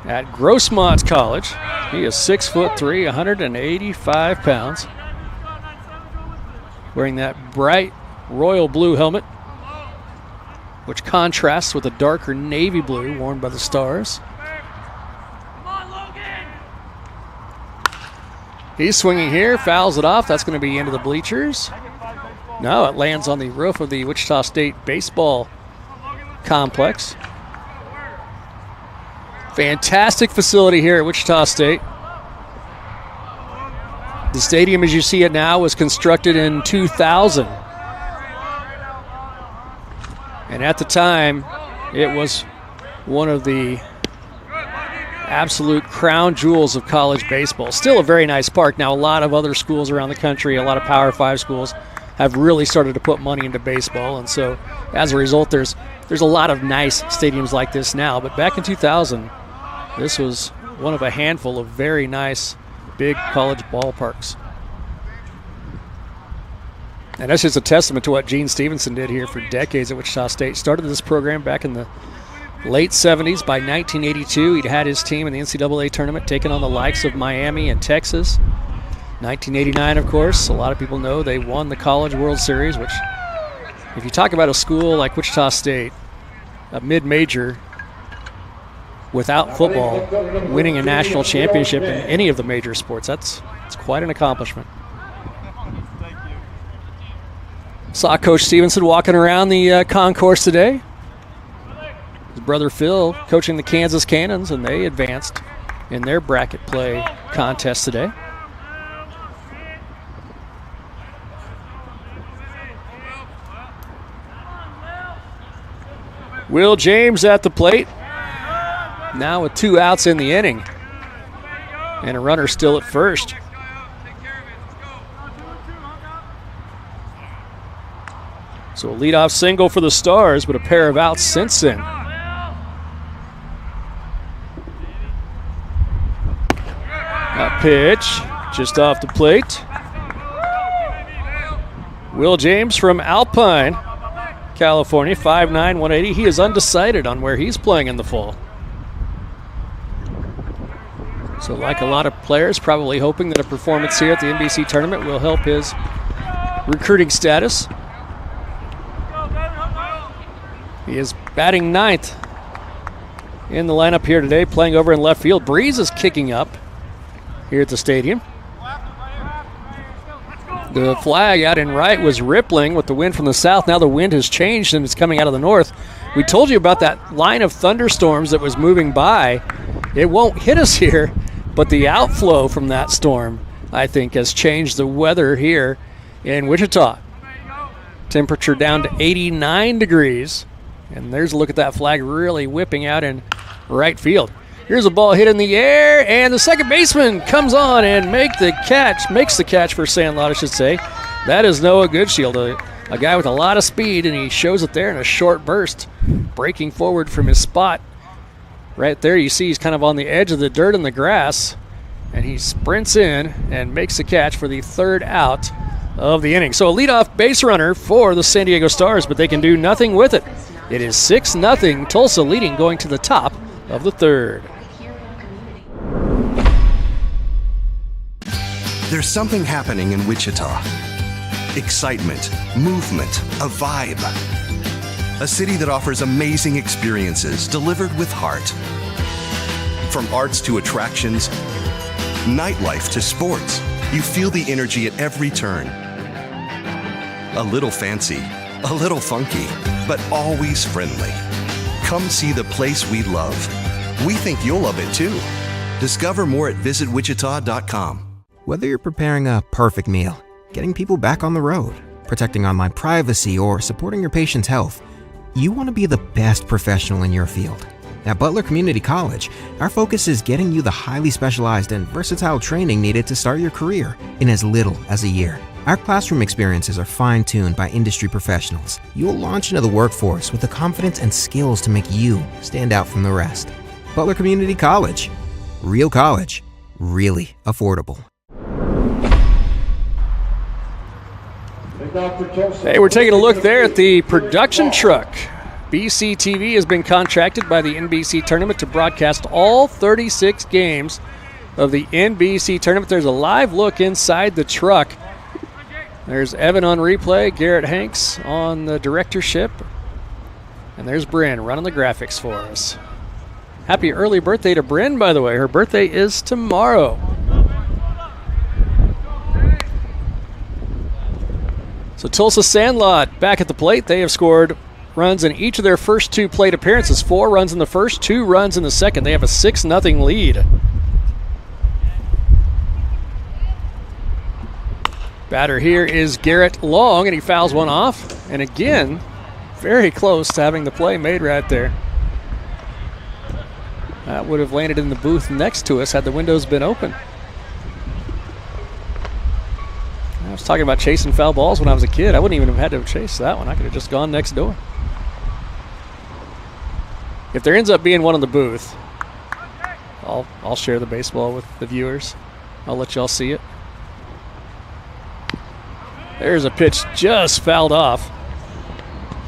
at Grossmont College. He is 6'3", 185 pounds. Wearing that bright royal blue helmet, which contrasts with the darker navy blue worn by the Stars. He's swinging here, fouls it off. That's going to be into the bleachers. No, it lands on the roof of the Wichita State baseball complex. Fantastic facility here at Wichita State. The stadium, as you see it now, was constructed in 2000. And at the time, it was one of the absolute crown jewels of college baseball. Still a very nice park. Now, a lot of other schools around the country, a lot of Power 5 schools, have really started to put money into baseball. And so, as a result, there's a lot of nice stadiums like this now. But back in 2000, this was one of a handful of very nice big college ballparks. And that's just a testament to what Gene Stevenson did here for decades at Wichita State. Started this program back in the late 70s. By 1982, he'd had his team in the NCAA tournament, taking on the likes of Miami and Texas. 1989, of course, a lot of people know they won the College World Series, which, if you talk about a school like Wichita State, a mid-major, without football, winning a national championship in any of the major sports, it's quite an accomplishment. Saw Coach Stevenson walking around the concourse today. His brother Phil coaching the Kansas Cannons, and they advanced in their bracket play contest today. Will James at the plate. Now with 2 outs in the inning. And a runner still at first. So a leadoff single for the Stars, but a pair of outs since then. A pitch just off the plate. Will James from Alpine, California, 5'9", 180. He is undecided on where he's playing in the fall. So like a lot of players, probably hoping that a performance here at the NBC tournament will help his recruiting status. He is batting 9th in the lineup here today, playing over in left field. Breeze is kicking up here at the stadium. The flag out in right was rippling with the wind from the south. Now the wind has changed and it's coming out of the north. We told you about that line of thunderstorms that was moving by. It won't hit us here, but the outflow from that storm, I think, has changed the weather here in Wichita. Temperature down to 89 degrees. And there's a look at that flag really whipping out in right field. Here's a ball hit in the air, and the second baseman comes on and makes the catch for Sandlot, I should say. That is Noah Goodshield, a guy with a lot of speed, and he shows it there in a short burst, breaking forward from his spot. Right there you see he's kind of on the edge of the dirt and the grass, and he sprints in and makes the catch for the 3rd out of the inning. So a leadoff base runner for the San Diego Stars, but they can do nothing with it. It is 6-0, Tulsa leading going to the top of the 3rd. There's something happening in Wichita. Excitement, movement, a vibe. A city that offers amazing experiences delivered with heart. From arts to attractions, nightlife to sports, you feel the energy at every turn. A little fancy, a little funky, but always friendly. Come see the place we love. We think you'll love it too. Discover more at visitwichita.com. Whether you're preparing a perfect meal, getting people back on the road, protecting online privacy, or supporting your patient's health, you want to be the best professional in your field. At Butler Community College, our focus is getting you the highly specialized and versatile training needed to start your career in as little as a year. Our classroom experiences are fine-tuned by industry professionals. You will launch into the workforce with the confidence and skills to make you stand out from the rest. Butler Community College. Real college. Really affordable. Hey, we're taking a look there at the production truck. BC TV has been contracted by the NBC tournament to broadcast all 36 games of the NBC tournament. There's a live look inside the truck. There's Evan on replay, Garrett Hanks on the directorship, and there's Bryn running the graphics for us. Happy early birthday to Bryn, by the way. Her birthday is tomorrow. So Tulsa Sandlot back at the plate. They have scored runs in each of their first 2 plate appearances. 4 runs in the first, 2 runs in the second. They have a 6-0 lead. Batter here is Garrett Long, and he fouls one off. And again, very close to having the play made right there. That would have landed in the booth next to us had the windows been open. I was talking about chasing foul balls when I was a kid. I wouldn't even have had to chase that one. I could have just gone next door. If there ends up being one in the booth, I'll share the baseball with the viewers. I'll let y'all see it. There's a pitch just fouled off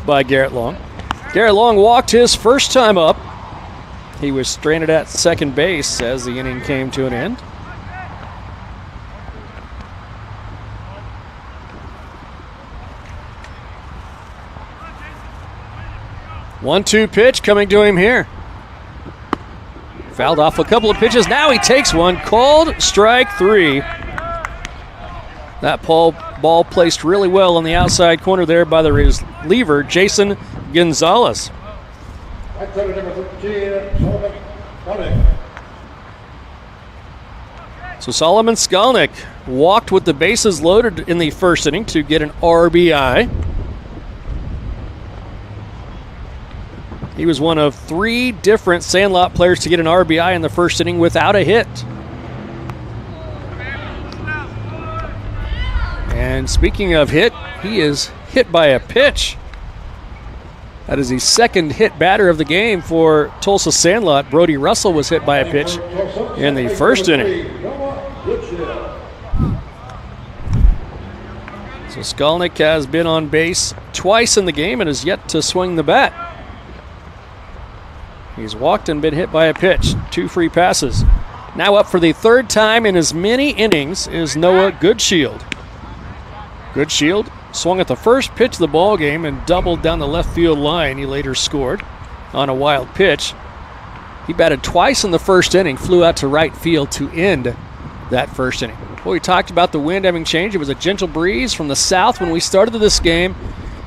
by Garrett Long. Garrett Long walked his first time up. He was stranded at second base as the inning came to an end. One-two pitch coming to him here. Fouled off a couple of pitches. Now he takes one. Called strike 3. That ball placed really well on the outside corner there by the reliever, Jason Gonzalez. So Solomon Skolnick walked with the bases loaded in the first inning to get an RBI. He was one of 3 different Sandlot players to get an RBI in the first inning without a hit. And speaking of hit, he is hit by a pitch. That is the second hit batter of the game for Tulsa Sandlot. Brody Russell was hit by a pitch in the first inning. So Skolnick has been on base twice in the game and has yet to swing the bat. He's walked and been hit by a pitch. 2 free passes. Now up for the 3rd time in as many innings is Noah Goodshield. Goodshield swung at the first pitch of the ball game and doubled down the left field line. He later scored on a wild pitch. He batted twice in the first inning, flew out to right field to end that first inning. Well, we talked about the wind having changed. It was a gentle breeze from the south when we started this game.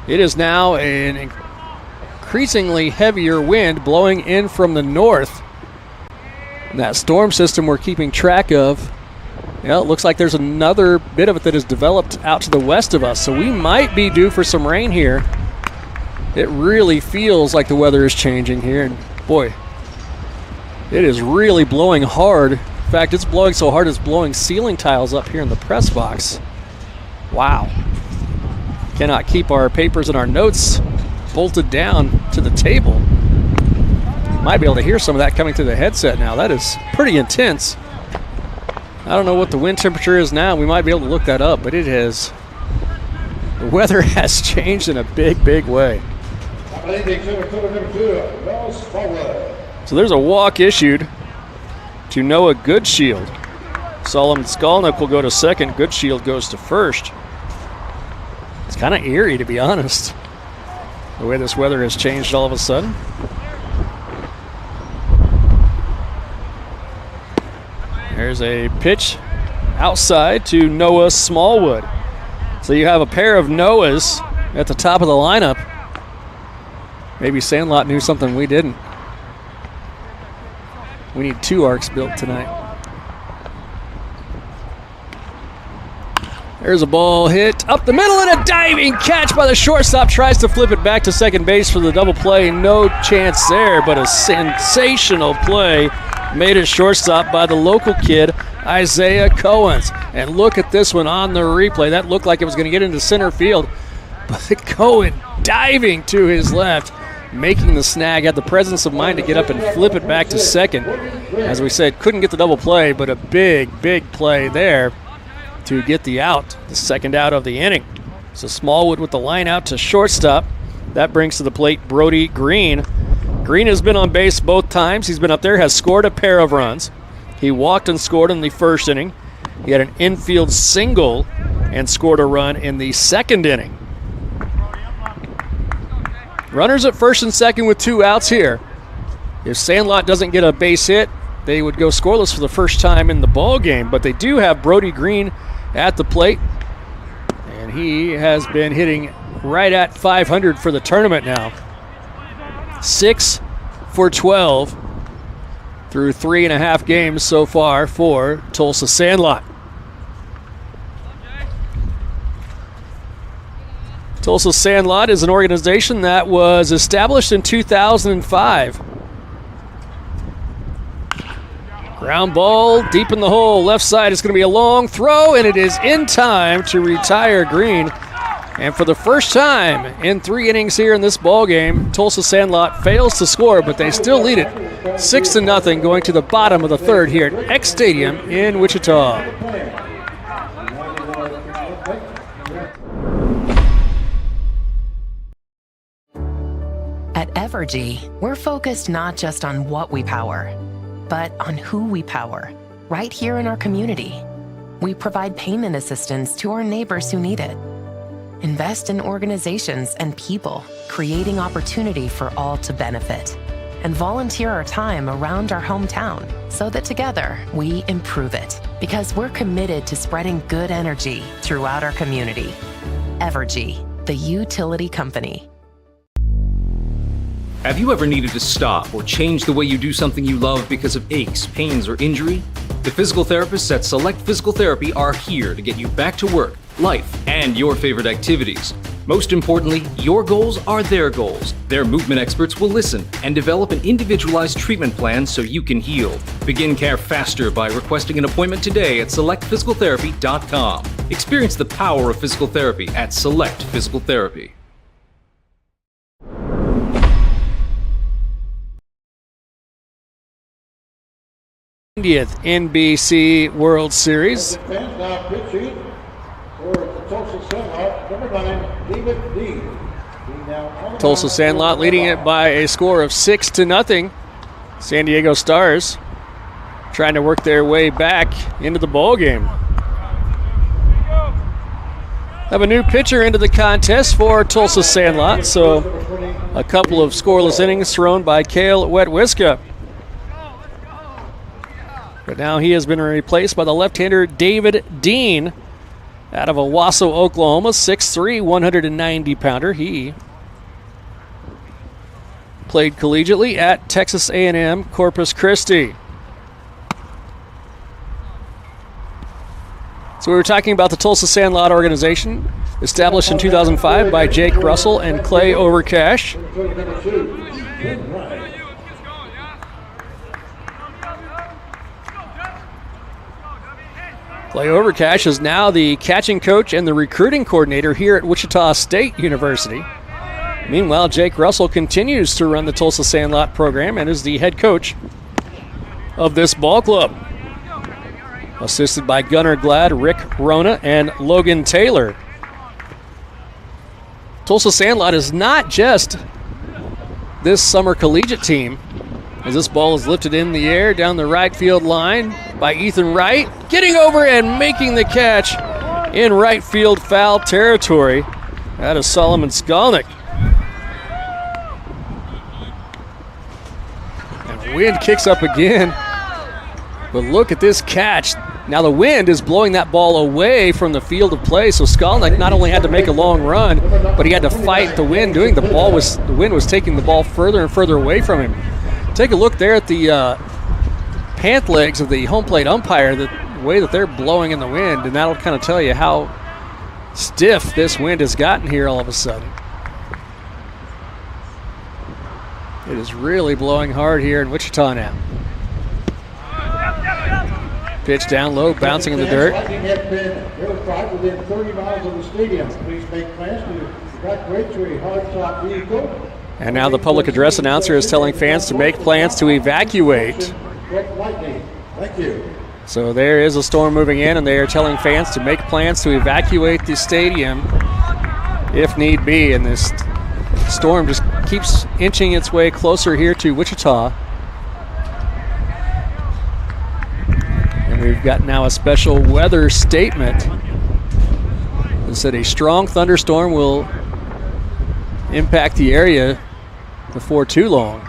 It is now an increasingly heavier wind blowing in from the north. And that storm system we're keeping track of, it looks like there's another bit of it that has developed out to the west of us. So we might be due for some rain here. It really feels like the weather is changing here. And boy, it is really blowing hard. In fact, it's blowing so hard it's blowing ceiling tiles up here in the press box. Wow. Cannot keep our papers and our notes bolted down to the table. Might be able to hear some of that coming through the headset now. That is pretty intense. I don't know what the wind temperature is now. We might be able to look that up, but the weather has changed in a big, big way. So there's a walk issued to Noah Goodshield. Solomon Skolnick will go to second. Goodshield goes to first. It's kind of eerie, to be honest, the way this weather has changed all of a sudden. There's a pitch outside to Noah Smallwood. So you have a pair of Noahs at the top of the lineup. Maybe Sandlot knew something we didn't. We need 2 arcs built tonight. There's a ball hit up the middle and a diving catch by the shortstop. Tries to flip it back to second base for the double play. No chance there, but a sensational play made at shortstop by the local kid, Isaiah Cohens. And look at this one on the replay. That looked like it was going to get into center field. But Cohen diving to his left, making the snag, had the presence of mind to get up and flip it back to second. As we said, couldn't get the double play, but a big, big play there to get the out, the second out of the inning. So Smallwood with the line out to shortstop. That brings to the plate Brody Green. Green has been on base both times. He's been up there, has scored a pair of runs. He walked and scored in the first inning. He had an infield single and scored a run in the second inning. Runners at first and second with 2 outs here. If Sandlot doesn't get a base hit, they would go scoreless for the first time in the ball game. But they do have Brody Green at the plate. And he has been hitting right at 500 for the tournament now. 6 for 12 through 3.5 games so far for Tulsa Sandlot. Tulsa Sandlot is an organization that was established in 2005. Ground ball deep in the hole, left side. It's going to be a long throw, and it is in time to retire Green. And for the first time in 3 innings here in this ball game, Tulsa Sandlot fails to score, but they still lead it 6-0 going to the bottom of the third here at X Stadium in Wichita. At Evergy, we're focused not just on what we power, but on who we power, right here in our community. We provide payment assistance to our neighbors who need it. Invest in organizations and people, creating opportunity for all to benefit. And volunteer our time around our hometown so that together we improve it. Because we're committed to spreading good energy throughout our community. Evergy, the utility company. Have you ever needed to stop or change the way you do something you love because of aches, pains, or injury? The physical therapists at Select Physical Therapy are here to get you back to work, life, and your favorite activities. Most importantly, your goals are their goals. Their movement experts will listen and develop an individualized treatment plan so you can heal. Begin care faster by requesting an appointment today at selectphysicaltherapy.com. Experience the power of physical therapy at Select Physical Therapy. th NBC World Series. Now pitching for the Tulsa Sandlot, number 9, David Dean. Tulsa Sandlot leading it by a score of 6-0. San Diego Stars trying to work their way back into the ball game. Have a new pitcher into the contest for Tulsa Sandlot, so a couple of scoreless innings thrown by Cale Wetwiska. But now he has been replaced by the left-hander David Dean out of Owasso, Oklahoma, 6'3", 190-pounder. He played collegiately at Texas A&M Corpus Christi. So we were talking about the Tulsa Sandlot organization, established in 2005 by Jake Russell and Clay Overcash. Clay Overcash is now the catching coach and the recruiting coordinator here at Wichita State University. Meanwhile, Jake Russell continues to run the Tulsa Sandlot program and is the head coach of this ball club. Assisted by Gunnar Glad, Rick Rona, and Logan Taylor. Tulsa Sandlot is not just this summer collegiate team, as this ball is lifted in the air down the right field line by Ethan Wright, getting over and making the catch in right field foul territory. That is Solomon Skolnick. And wind kicks up again. But look at this catch. Now the wind is blowing that ball away from the field of play, so Skolnick not only had to make a long run, but he had to fight the wind doing. The wind was taking the ball further and further away from him. Take a look there at the pant legs of the home plate umpire, the way that they're blowing in the wind, and that'll kind of tell you how stiff this wind has gotten here all of a sudden. It is really blowing hard here in Wichita now. Pitch down low, bouncing in the dirt. Lightning has been notified within 30 miles of the stadium. Please make plans to evacuate to a hard-top vehicle. And now the public address announcer is telling fans to make plans to evacuate. Thank you. So there is a storm moving in, and they are telling fans to make plans to evacuate the stadium if need be. And this storm just keeps inching its way closer here to Wichita. And we've got now a special weather statement that said a strong thunderstorm will impact the area before too long.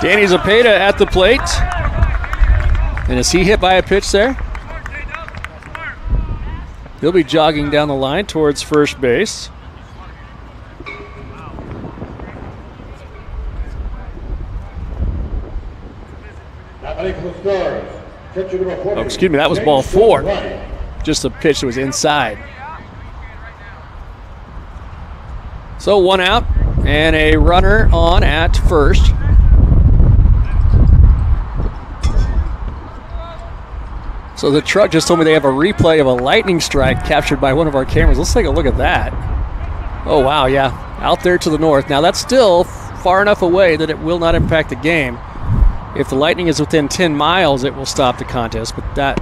Danny Zepeda at the plate. And is he hit by a pitch there? He'll be jogging down the line towards first base. Oh, excuse me, that was ball 4. Just a pitch that was inside. So 1 out and a runner on at first. So the truck just told me they have a replay of a lightning strike captured by one of our cameras. Let's take a look at that. Oh, wow, yeah. Out there to the north. Now, that's still far enough away that it will not impact the game. If the lightning is within 10 miles, it will stop the contest. But that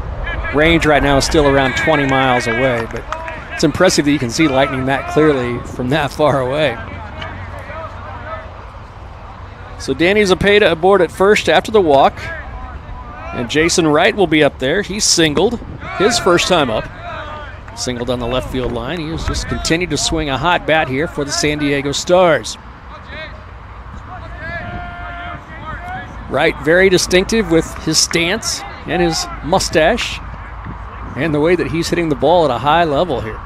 range right now is still around 20 miles away. But it's impressive that you can see lightning that clearly from that far away. So Danny Zepeda aboard at first after the walk. And Jason Wright will be up there. He's singled his first time up. Singled on the left field line. He has just continued to swing a hot bat here for the San Diego Stars. Wright very distinctive with his stance and his mustache and the way that he's hitting the ball at a high level here.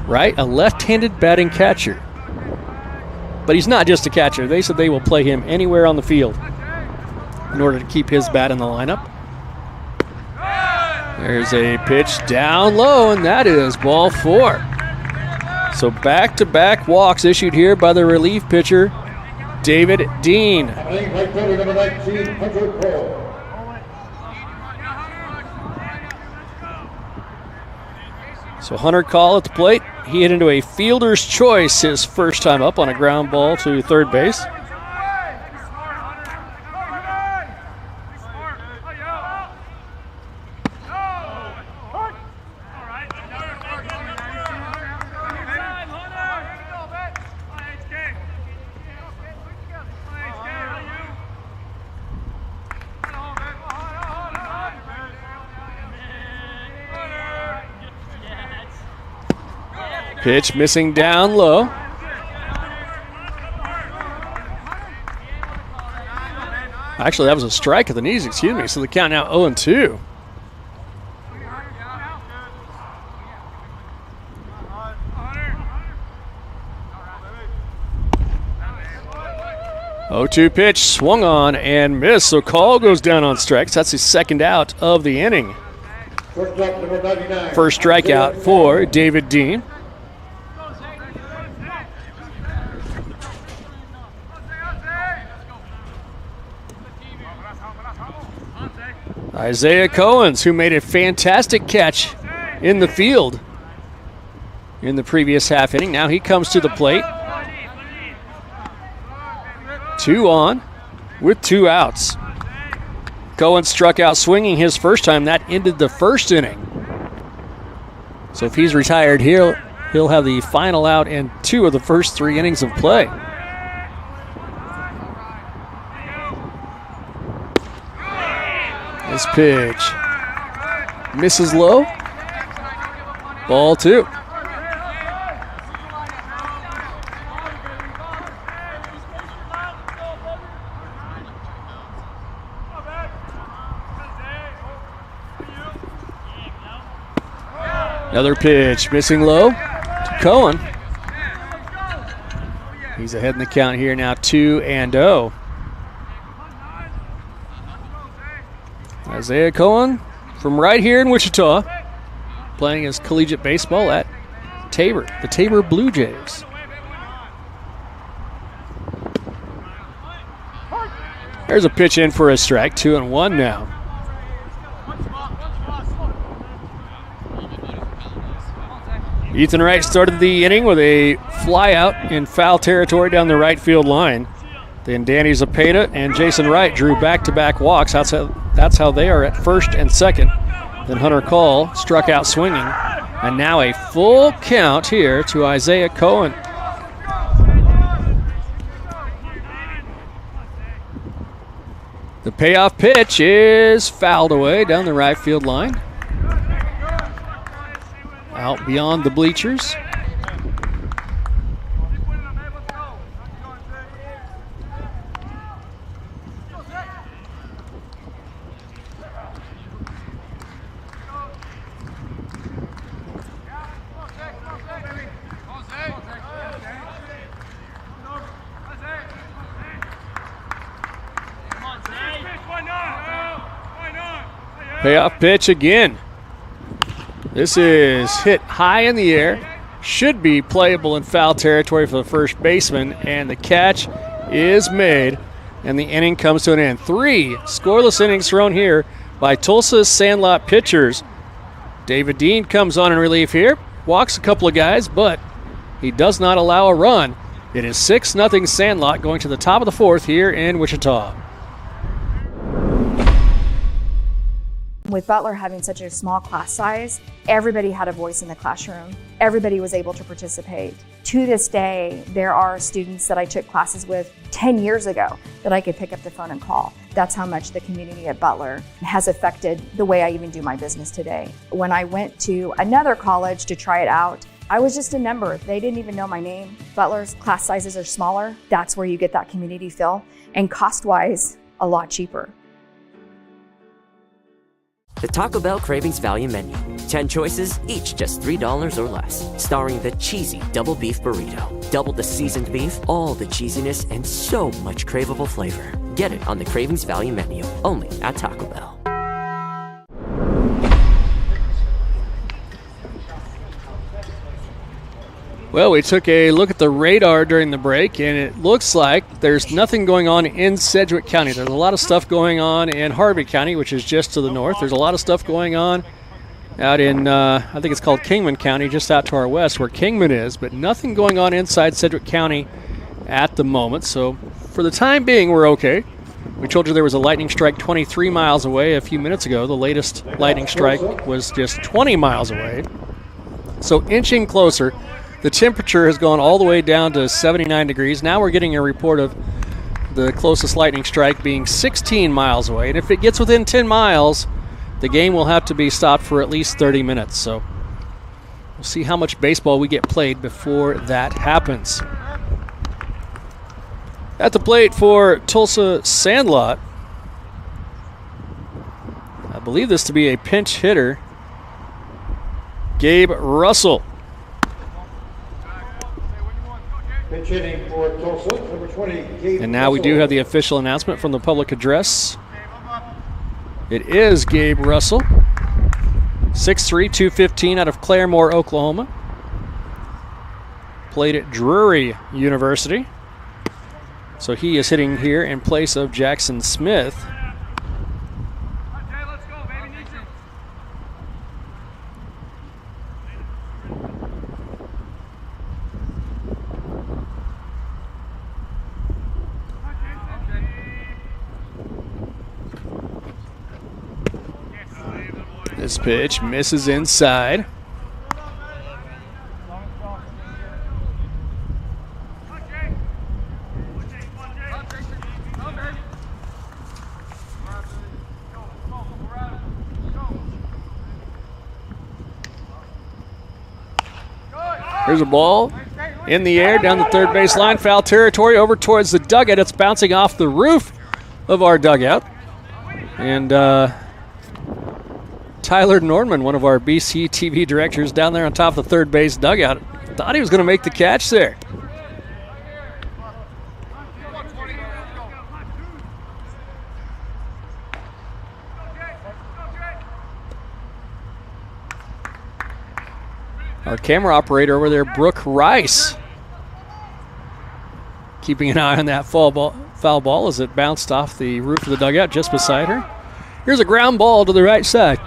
Right, a left-handed batting catcher. But he's not just a catcher. They said they will play him anywhere on the field in order to keep his bat in the lineup. There's a pitch down low, and that is ball 4. So back-to-back walks issued here by the relief pitcher, David Dean. So Hunter Call at the plate. He hit into a fielder's choice his first time up on a ground ball to third base. Pitch missing down low. Actually, that was a strike at the knees, excuse me. So the count now 0-2. (0-2) pitch swung on and missed. So Call goes down on strikes. That's his second out of the inning. First strikeout for David Dean. Isaiah Cohens, who made a fantastic catch in the field in the previous half inning. Now he comes to the plate. 2 on with 2 outs. Cohens struck out swinging his first time. That ended the first inning. So if he's retired, he'll have the final out in 2 of the first 3 innings of play. This pitch misses low. Ball 2. Another pitch missing low to Cohen. He's ahead in the count here now, 2-0. Isaiah Cohen from right here in Wichita, playing his collegiate baseball at Tabor, the Tabor Blue Jays. There's a pitch in for a strike, 2-1 now. Ethan Wright started the inning with a fly out in foul territory down the right field line. Then Danny Zepeda and Jason Wright drew back-to-back walks. That's how they are at first and second. Then Hunter Call struck out swinging. And now a full count here to Isaiah Cohen. The payoff pitch is fouled away down the right field line. Out beyond the bleachers. Payoff pitch again. This is hit high in the air. Should be playable in foul territory for the first baseman, and the catch is made, and the inning comes to an end. 3 scoreless innings thrown here by Tulsa's Sandlot pitchers. David Dean comes on in relief here, walks a couple of guys, but he does not allow a run. It is 6-0 Sandlot going to the top of the 4th here in Wichita. With Butler having such a small class size, everybody had a voice in the classroom. Everybody was able to participate. To this day, there are students that I took classes with 10 years ago that I could pick up the phone and call. That's how much the community at Butler has affected the way I even do my business today. When I went to another college to try it out, I was just a number. They didn't even know my name. Butler's class sizes are smaller. That's where you get that community feel, and cost-wise, a lot cheaper. The Taco Bell Cravings Value Menu. 10 choices, each just $3 or less. Starring the cheesy double beef burrito. Double the seasoned beef, all the cheesiness, and so much craveable flavor. Get it on the Cravings Value Menu, only at Taco Bell. Well, we took a look at the radar during the break, and it looks like there's nothing going on in Sedgwick County. There's a lot of stuff going on in Harvey County, which is just to the north. There's a lot of stuff going on out in, I think it's called Kingman County, just out to our west where Kingman is, but nothing going on inside Sedgwick County at the moment. So for the time being, we're okay. We told you there was a lightning strike 23 miles away a few minutes ago. The latest lightning strike was just 20 miles away. So inching closer. The temperature has gone all the way down to 79 degrees. Now we're getting a report of the closest lightning strike being 16 miles away. And if it gets within 10 miles, the game will have to be stopped for at least 30 minutes. So we'll see how much baseball we get played before that happens. At the plate for Tulsa Sandlot, I believe this to be a pinch hitter, Gabe Russell. Pitch hitting for Tulsa, number 20, Gabe And now we do have the official announcement from the public address. It is Gabe Russell, 6'3", 215 out of Claremore, Oklahoma. Played at Drury University. So he is hitting here in place of Jackson Smith. This pitch misses inside. Here's a ball in the air down the third base line. Foul territory over towards the dugout. It's bouncing off the roof of our dugout. And Tyler Norman, one of our BC TV directors down there on top of the third base dugout, thought he was going to make the catch there. Our camera operator over there, Brooke Rice, keeping an eye on that foul ball as it bounced off the roof of the dugout just beside her. Here's a ground ball to the right side.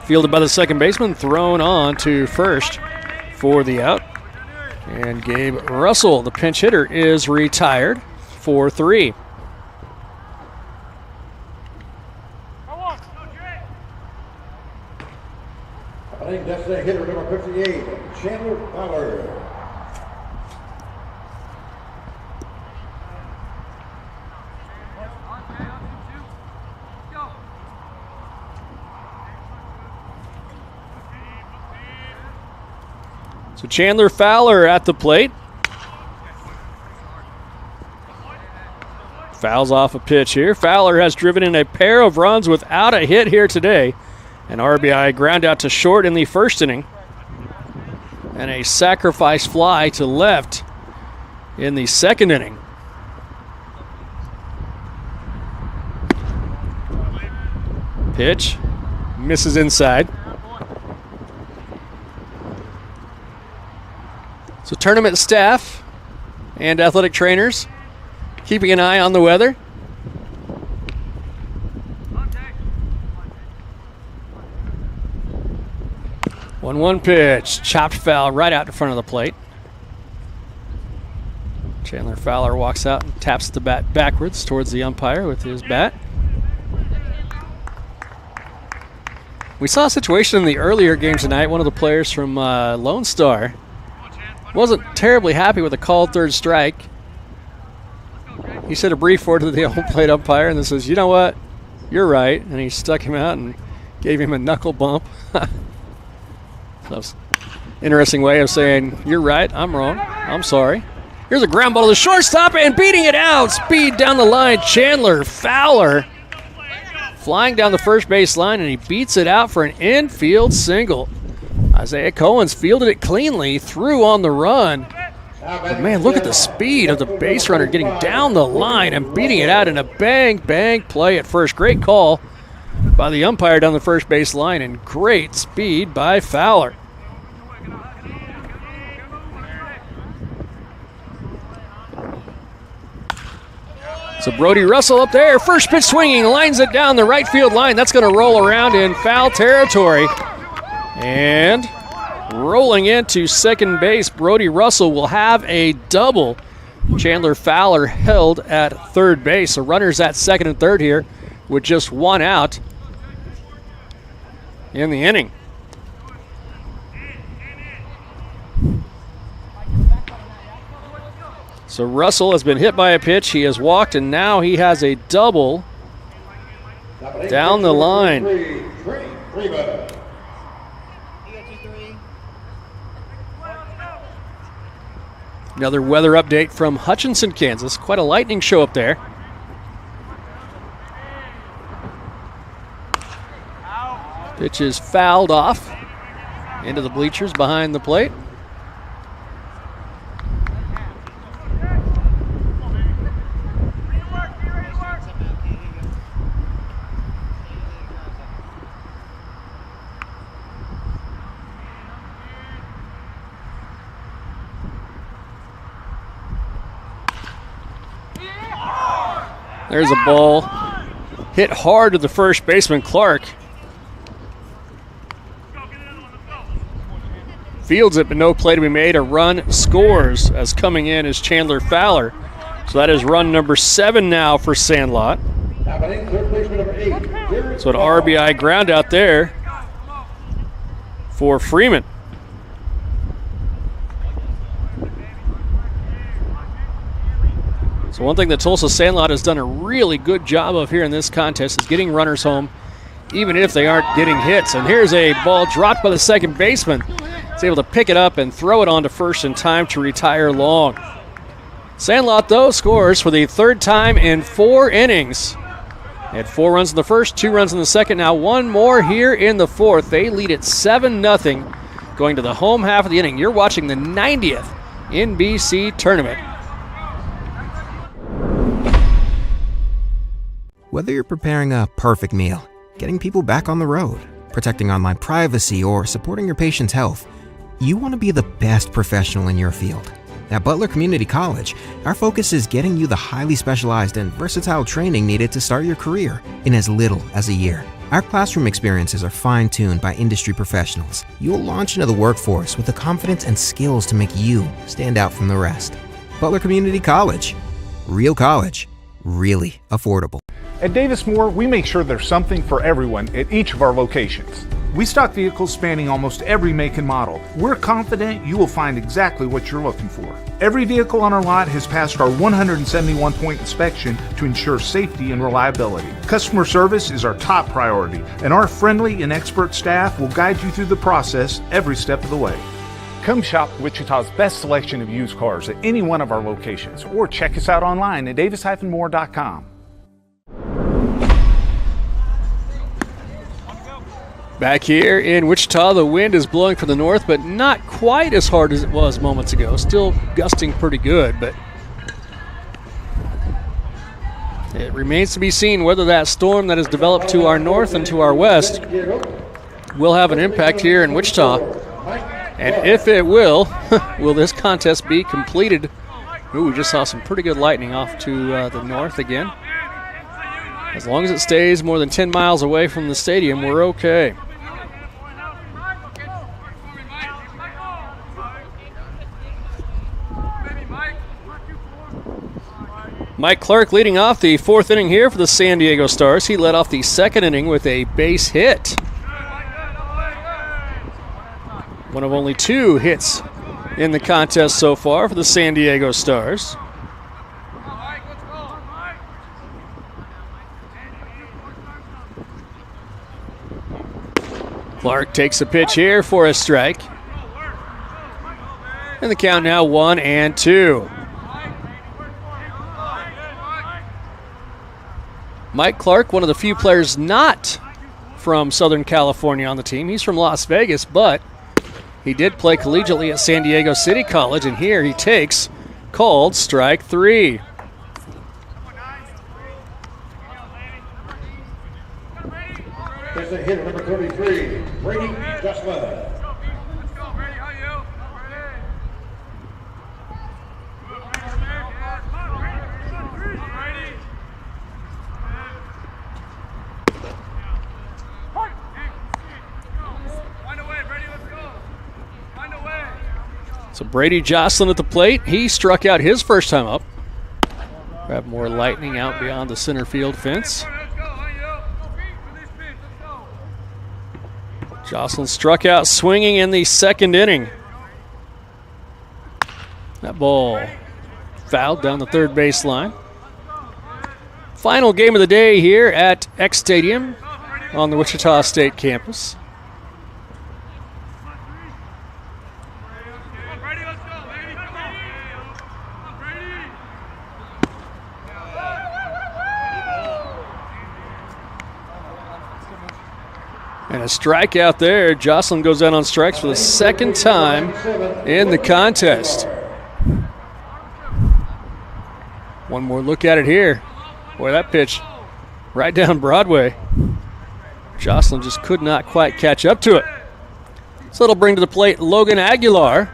Fielded by the second baseman, thrown on to first for the out. And Gabe Russell, the pinch hitter, is retired for 3. I think that's the hitter, number 58, Chandler Fowler. So Chandler Fowler at the plate. Fouls off a pitch here. Fowler has driven in a pair of runs without a hit here today. An RBI ground out to short in the first inning. And a sacrifice fly to left in the second inning. Pitch misses inside. So tournament staff and athletic trainers keeping an eye on the weather. One pitch, chopped foul right out in front of the plate. Chandler Fowler walks out and taps the bat backwards towards the umpire with his bat. We saw a situation in the earlier game tonight. One of the players from Lone Star wasn't terribly happy with a called third strike. He said a brief word to the home plate umpire and then says, "You know what? You're right." And he stuck him out and gave him a knuckle bump. That was an interesting way of saying, "You're right, I'm wrong, I'm sorry." Here's a ground ball to the shortstop and beating it out. Speed down the line. Chandler Fowler flying down the first base line, and he beats it out for an infield single. Isaiah Cohen's fielded it cleanly, threw on the run. But man, look at the speed of the base runner getting down the line and beating it out in a bang play at first. Great call by the umpire down the first base line, and great speed by Fowler. So Brody Russell up there, first pitch swinging, lines it down the right field line. That's going to roll around in foul territory. And rolling into second base, Brody Russell will have a double. Chandler Fowler held at third base. So runners at second and third here with just one out in the inning. So Russell has been hit by a pitch. He has walked, and now he has a double down the line. Another weather update from Hutchinson, Kansas. Quite a lightning show up there. Pitch is fouled off into the bleachers behind the plate. There's a ball hit hard to the first baseman, Clark. Fields it, but no play to be made. A run scores as coming in is Chandler Fowler. So that is run number 7 now for Sandlot. So an RBI ground out there for Freeman. So one thing that Tulsa Sandlot has done a really good job of here in this contest is getting runners home, even if they aren't getting hits. And here's a ball dropped by the second baseman. He's able to pick it up and throw it on to first in time to retire Long. Sandlot, though, scores for the third time in 4 innings. They had 4 runs in the first, 2 runs in the second, now 1 more here in the fourth. They lead it 7-0 going to the home half of the inning. You're watching the 90th NBC tournament. Whether you're preparing a perfect meal, getting people back on the road, protecting online privacy, or supporting your patient's health, you want to be the best professional in your field. At Butler Community College, our focus is getting you the highly specialized and versatile training needed to start your career in as little as a year. Our classroom experiences are fine-tuned by industry professionals. You'll launch into the workforce with the confidence and skills to make you stand out from the rest. Butler Community College. Real college. Really affordable. At Davis Moore, we make sure there's something for everyone at each of our locations. We stock vehicles spanning almost every make and model. We're confident you will find exactly what you're looking for. Every vehicle on our lot has passed our 171-point inspection to ensure safety and reliability. Customer service is our top priority, and our friendly and expert staff will guide you through the process every step of the way. Come shop Wichita's best selection of used cars at any one of our locations, or check us out online at davis-moore.com. Back here in Wichita, the wind is blowing from the north, but not quite as hard as it was moments ago. Still gusting pretty good, but It remains to be seen whether that storm that has developed to our north and to our west will have an impact here in Wichita. And if it will this contest be completed? Ooh, we just saw some pretty good lightning off to the north again. As long as it stays more than 10 miles away from the stadium, we're okay. Mike Clark leading off the fourth inning here for the San Diego Stars. He led off the second inning with a base hit. One of only 2 hits in the contest so far for the San Diego Stars. Clark takes a pitch here for a strike. And the count now 1-2. Mike Clark, one of the few players not from Southern California on the team. He's from Las Vegas, but he did play collegiately at San Diego City College, and here he takes called strike 3. There's a hit, number 33, Brady Jocelyn. So Brady Jocelyn at the plate. He struck out his first time up. Grab more lightning out beyond the center field fence. Jocelyn struck out swinging in the second inning. That ball fouled down the third baseline. Final game of the day here at X Stadium on the Wichita State campus. And a strikeout there. Jocelyn goes out on strikes for the second time in the contest. One more look at it here. Boy, that pitch right down Broadway. Jocelyn just could not quite catch up to it. So it'll bring to the plate Logan Aguilar.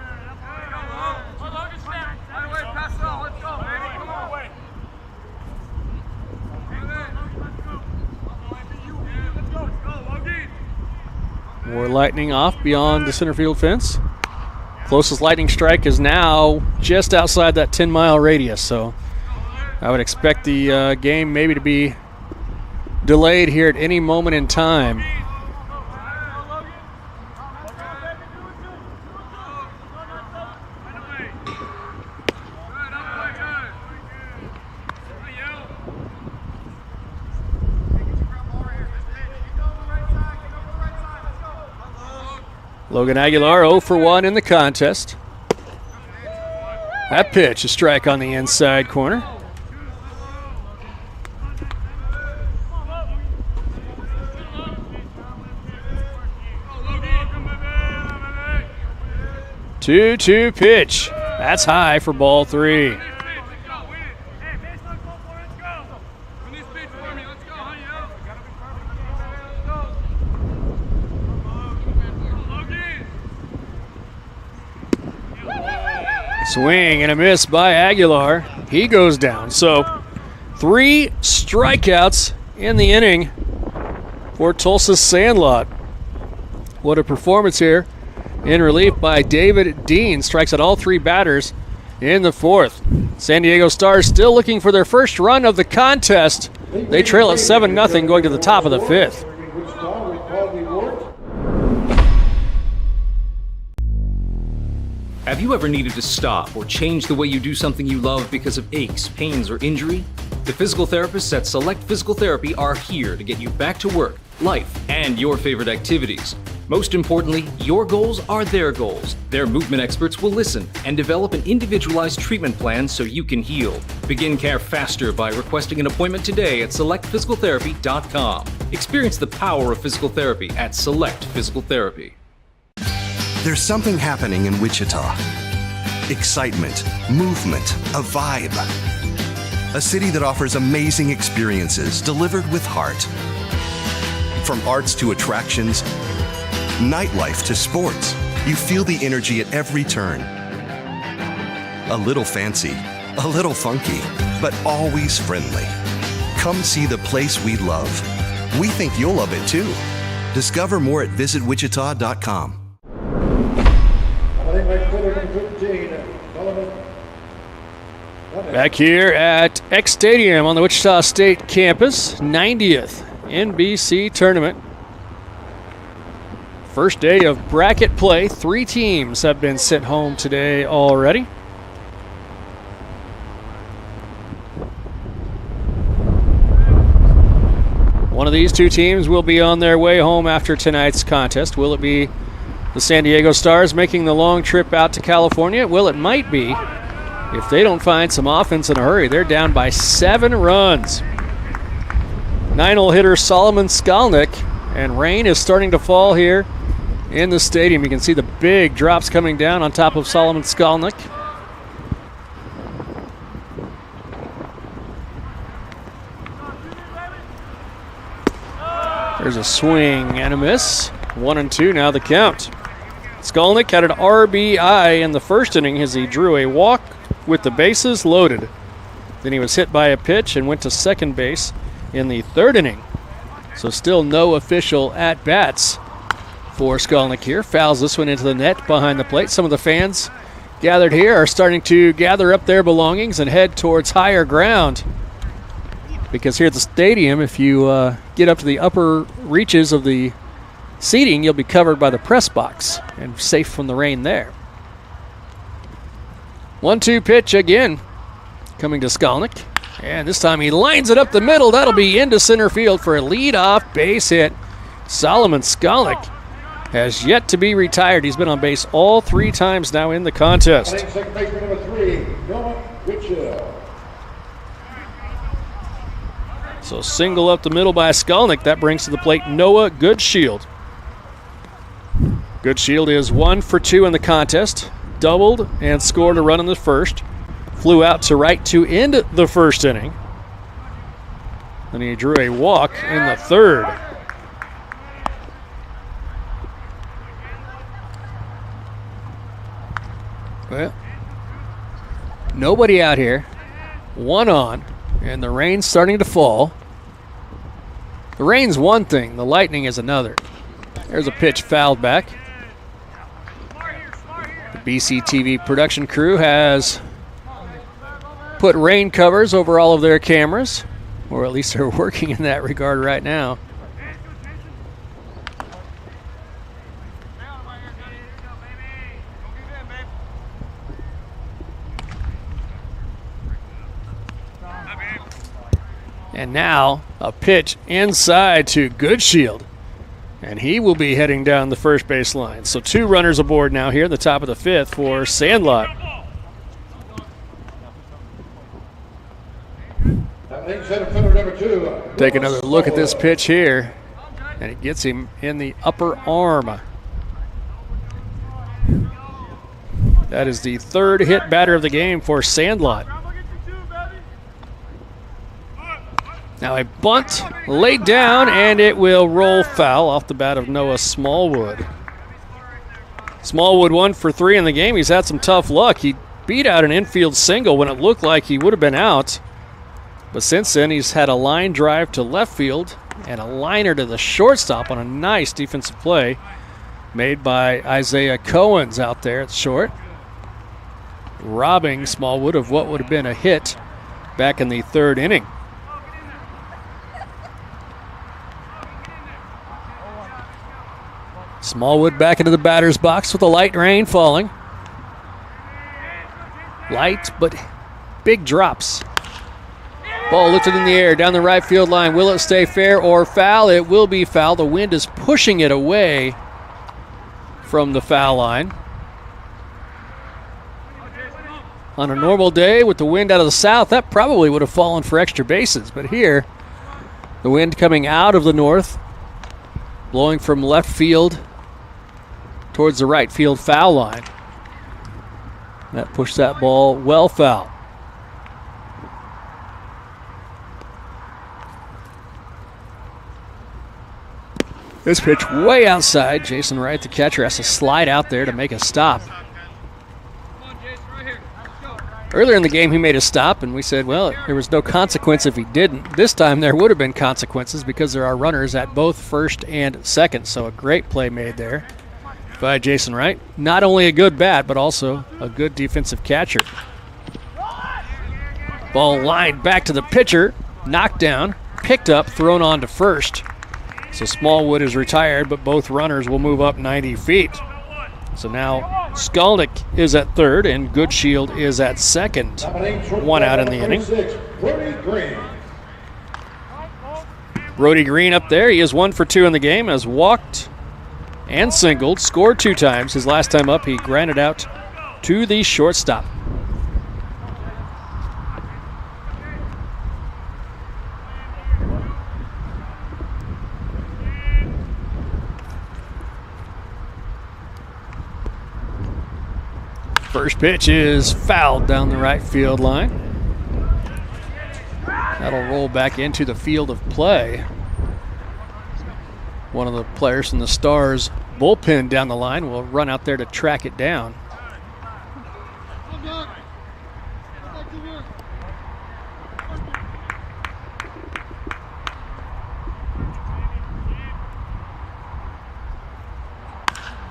More lightning off beyond the center field fence. Closest lightning strike is now just outside that 10-mile radius, so I would expect the game maybe to be delayed here at any moment in time. Logan Aguilar 0 for 1 in the contest. That pitch, a strike on the inside corner. Two-two pitch. That's high for ball 3. Swing and a miss by Aguilar. He goes down. So 3 strikeouts in the inning for Tulsa's Sandlot. What a performance here in relief by David Dean. Strikes out all 3 batters in the 4th. San Diego Stars still looking for their first run of the contest. They trail at 7-0 going to the top of the 5th. Have you ever needed to stop or change the way you do something you love because of aches, pains, or injury? The physical therapists at Select Physical Therapy are here to get you back to work, life, and your favorite activities. Most importantly, your goals are their goals. Their movement experts will listen and develop an individualized treatment plan so you can heal. Begin care faster by requesting an appointment today at selectphysicaltherapy.com. Experience the power of physical therapy at Select Physical Therapy. There's something happening in Wichita. Excitement, movement, a vibe. A city that offers amazing experiences delivered with heart. From arts to attractions, nightlife to sports, you feel the energy at every turn. A little fancy, a little funky, but always friendly. Come see the place we love. We think you'll love it too. Discover more at visitwichita.com. Back here at X Stadium on the Wichita State campus, 90th NBC tournament. First day of bracket play. 3 teams have been sent home today already. One of these 2 teams will be on their way home after tonight's contest. Will it be the San Diego Stars making the long trip out to California? Well, it might be if they don't find some offense in a hurry. They're down by 7 runs. 9-hole hitter Solomon Skalnick, and rain is starting to fall here in the stadium. You can see the big drops coming down on top of Solomon Skalnick. There's a swing and a miss. 1-2 now the count. Skalnick had an RBI in the first inning as he drew a walk with the bases loaded. Then he was hit by a pitch and went to second base in the third inning. So still no official at-bats for Skalnick here. Fouls this one into the net behind the plate. Some of the fans gathered here are starting to gather up their belongings and head towards higher ground. Because here at the stadium, if you get up to the upper reaches of the seating, you'll be covered by the press box and safe from the rain there. 1-2 pitch again coming to Skalnick. And this time he lines it up the middle. That'll be into center field for a leadoff base hit. Solomon Skalnick has yet to be retired. He's been on base all 3 times now in the contest. Second baseman number 3, Noah Goodchill. So single up the middle by Skalnick. That brings to the plate Noah Goodshield. Goodshield is 1 for 2 in the contest. Doubled and scored a run in the first. Flew out to right to end the first inning. Then he drew a walk in the third. Well, nobody out here. 1 on, and the rain's starting to fall. The rain's one thing, the lightning is another. There's a pitch fouled back. The BCTV production crew has put rain covers over all of their cameras, or at least they're working in that regard right now. And now a pitch inside to Goodshield. And he will be heading down the first base line. So 2 runners aboard now here at the top of the 5th for Sandlot. Take another look at this pitch here. And it gets him in the upper arm. That is the 3rd hit batter of the game for Sandlot. Now a bunt laid down, and it will roll foul off the bat of Noah Smallwood. Smallwood 1 for 3 in the game. He's had some tough luck. He beat out an infield single when it looked like he would have been out. But since then, he's had a line drive to left field and a liner to the shortstop on a nice defensive play made by Isaiah Cohens out there at short, robbing Smallwood of what would have been a hit back in the 3rd inning. Smallwood back into the batter's box with a light rain falling. Light, but big drops. Ball lifted in the air down the right field line. Will it stay fair or foul? It will be foul. The wind is pushing it away from the foul line. On a normal day with the wind out of the south, that probably would have fallen for extra bases. But here, the wind coming out of the north, blowing from left field towards the right field foul line. That pushed that ball well foul. This pitch way outside. Jason Wright, the catcher, has to slide out there to make a stop. Earlier in the game, he made a stop, and we said, well, there was no consequence if he didn't. This time, there would have been consequences because there are runners at both first and second. So a great play made there by Jason Wright. Not only a good bat, but also a good defensive catcher. Ball lined back to the pitcher, knocked down, picked up, thrown on to first. So Smallwood is retired, but both runners will move up 90 feet. So now Skolnick is at third and Goodshield is at second. 1 out in the inning. Brody Green up there. He is 1 for 2 in the game, has walked and singled, scored 2 times. His last time up, he grounded out to the shortstop. First pitch is fouled down the right field line. That'll roll back into the field of play. One of the players from the Stars bullpen down the line will run out there to track it down.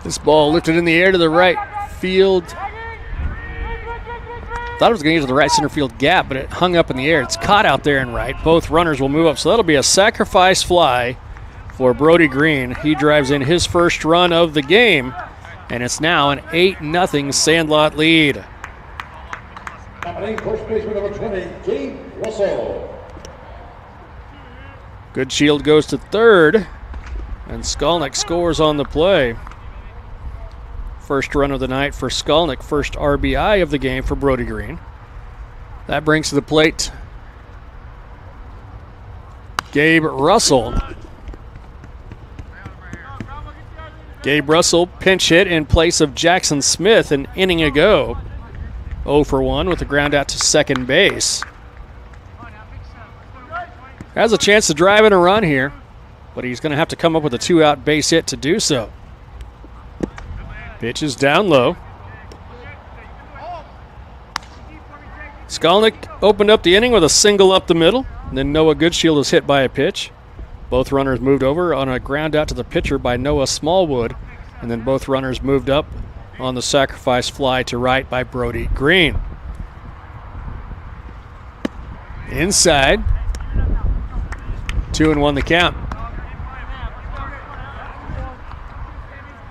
This ball lifted in the air to the right field. Thought it was going to get to the right center field gap, but it hung up in the air. It's caught out there in right. Both runners will move up, so that'll be a sacrifice fly for Brody Green. He drives in his first run of the game, and it's now an 8-0 Sandlot lead. First baseman number 20, Gabe Russell. Goodshield goes to third, and Skolnick scores on the play. First run of the night for Skolnick, first RBI of the game for Brody Green. That brings to the plate Gabe Russell. Gabe Russell pinch hit in place of Jackson Smith an inning ago. 0 for 1 with a ground out to second base. Has a chance to drive in a run here, but he's going to have to come up with a 2-out base hit to do so. Pitch is down low. Skolnick opened up the inning with a single up the middle. And then Noah Goodshield was hit by a pitch. Both runners moved over on a ground out to the pitcher by Noah Smallwood. And then both runners moved up on the sacrifice fly to right by Brody Green. Inside. 2-1 the count.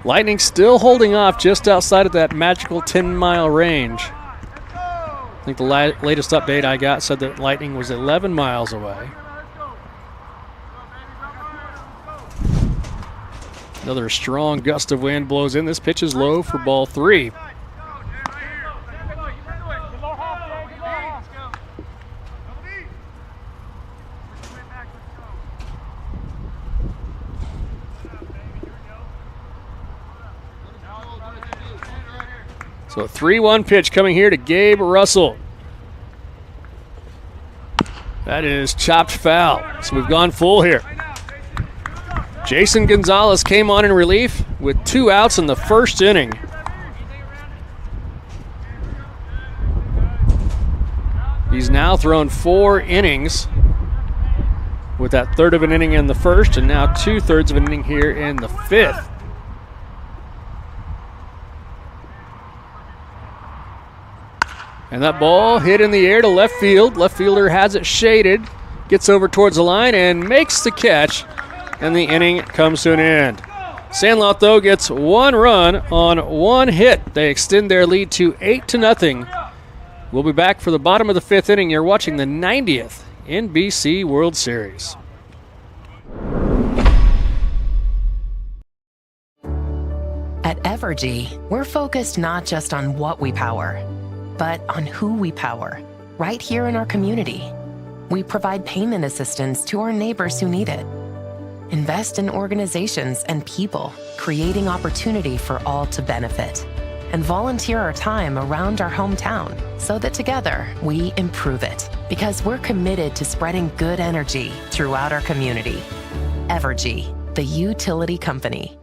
Lightning still holding off just outside of that magical 10-mile range. I think the latest update I got said that Lightning was 11 miles away. Another strong gust of wind blows in. This pitch is low for ball 3. So a 3-1 pitch coming here to Gabe Russell. That is chopped foul. So we've gone full here. Jason Gonzalez came on in relief with 2 outs in the first inning. He's now thrown 4 innings with that third of an inning in the first and now 2/3 of an inning here in the 5th. And that ball hit in the air to left field. Left fielder has it shaded, gets over towards the line and makes the catch, and the inning comes to an end. Sandlot, though, gets 1 run on 1 hit. They extend their lead to 8-0. We'll be back for the bottom of the 5th inning. You're watching the 90th NBC World Series. At Evergy, we're focused not just on what we power, but on who we power, right here in our community. We provide payment assistance to our neighbors who need it. Invest in organizations and people, creating opportunity for all to benefit. And volunteer our time around our hometown so that together we improve it. Because we're committed to spreading good energy throughout our community. Evergy, the utility company.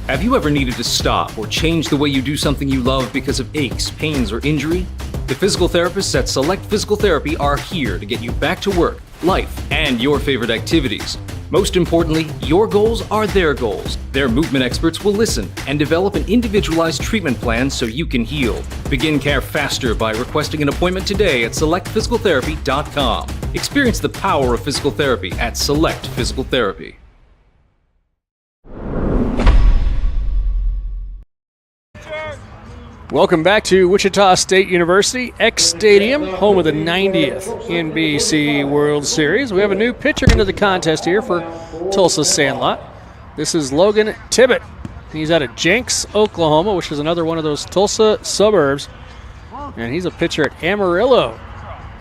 Have you ever needed to stop or change the way you do something you love because of aches, pains, or injury? The physical therapists at Select Physical Therapy are here to get you back to work, life, and your favorite activities. Most importantly, your goals are their goals. Their movement experts will listen and develop an individualized treatment plan so you can heal. Begin care faster by requesting an appointment today at selectphysicaltherapy.com. Experience the power of physical therapy at Select Physical Therapy. Welcome back to Wichita State University, X Stadium, home of the 90th NBC World Series. We have a new pitcher into the contest here for Tulsa Sandlot. This is Logan Tibbett. He's out of Jenks, Oklahoma, which is another one of those Tulsa suburbs. And he's a pitcher at Amarillo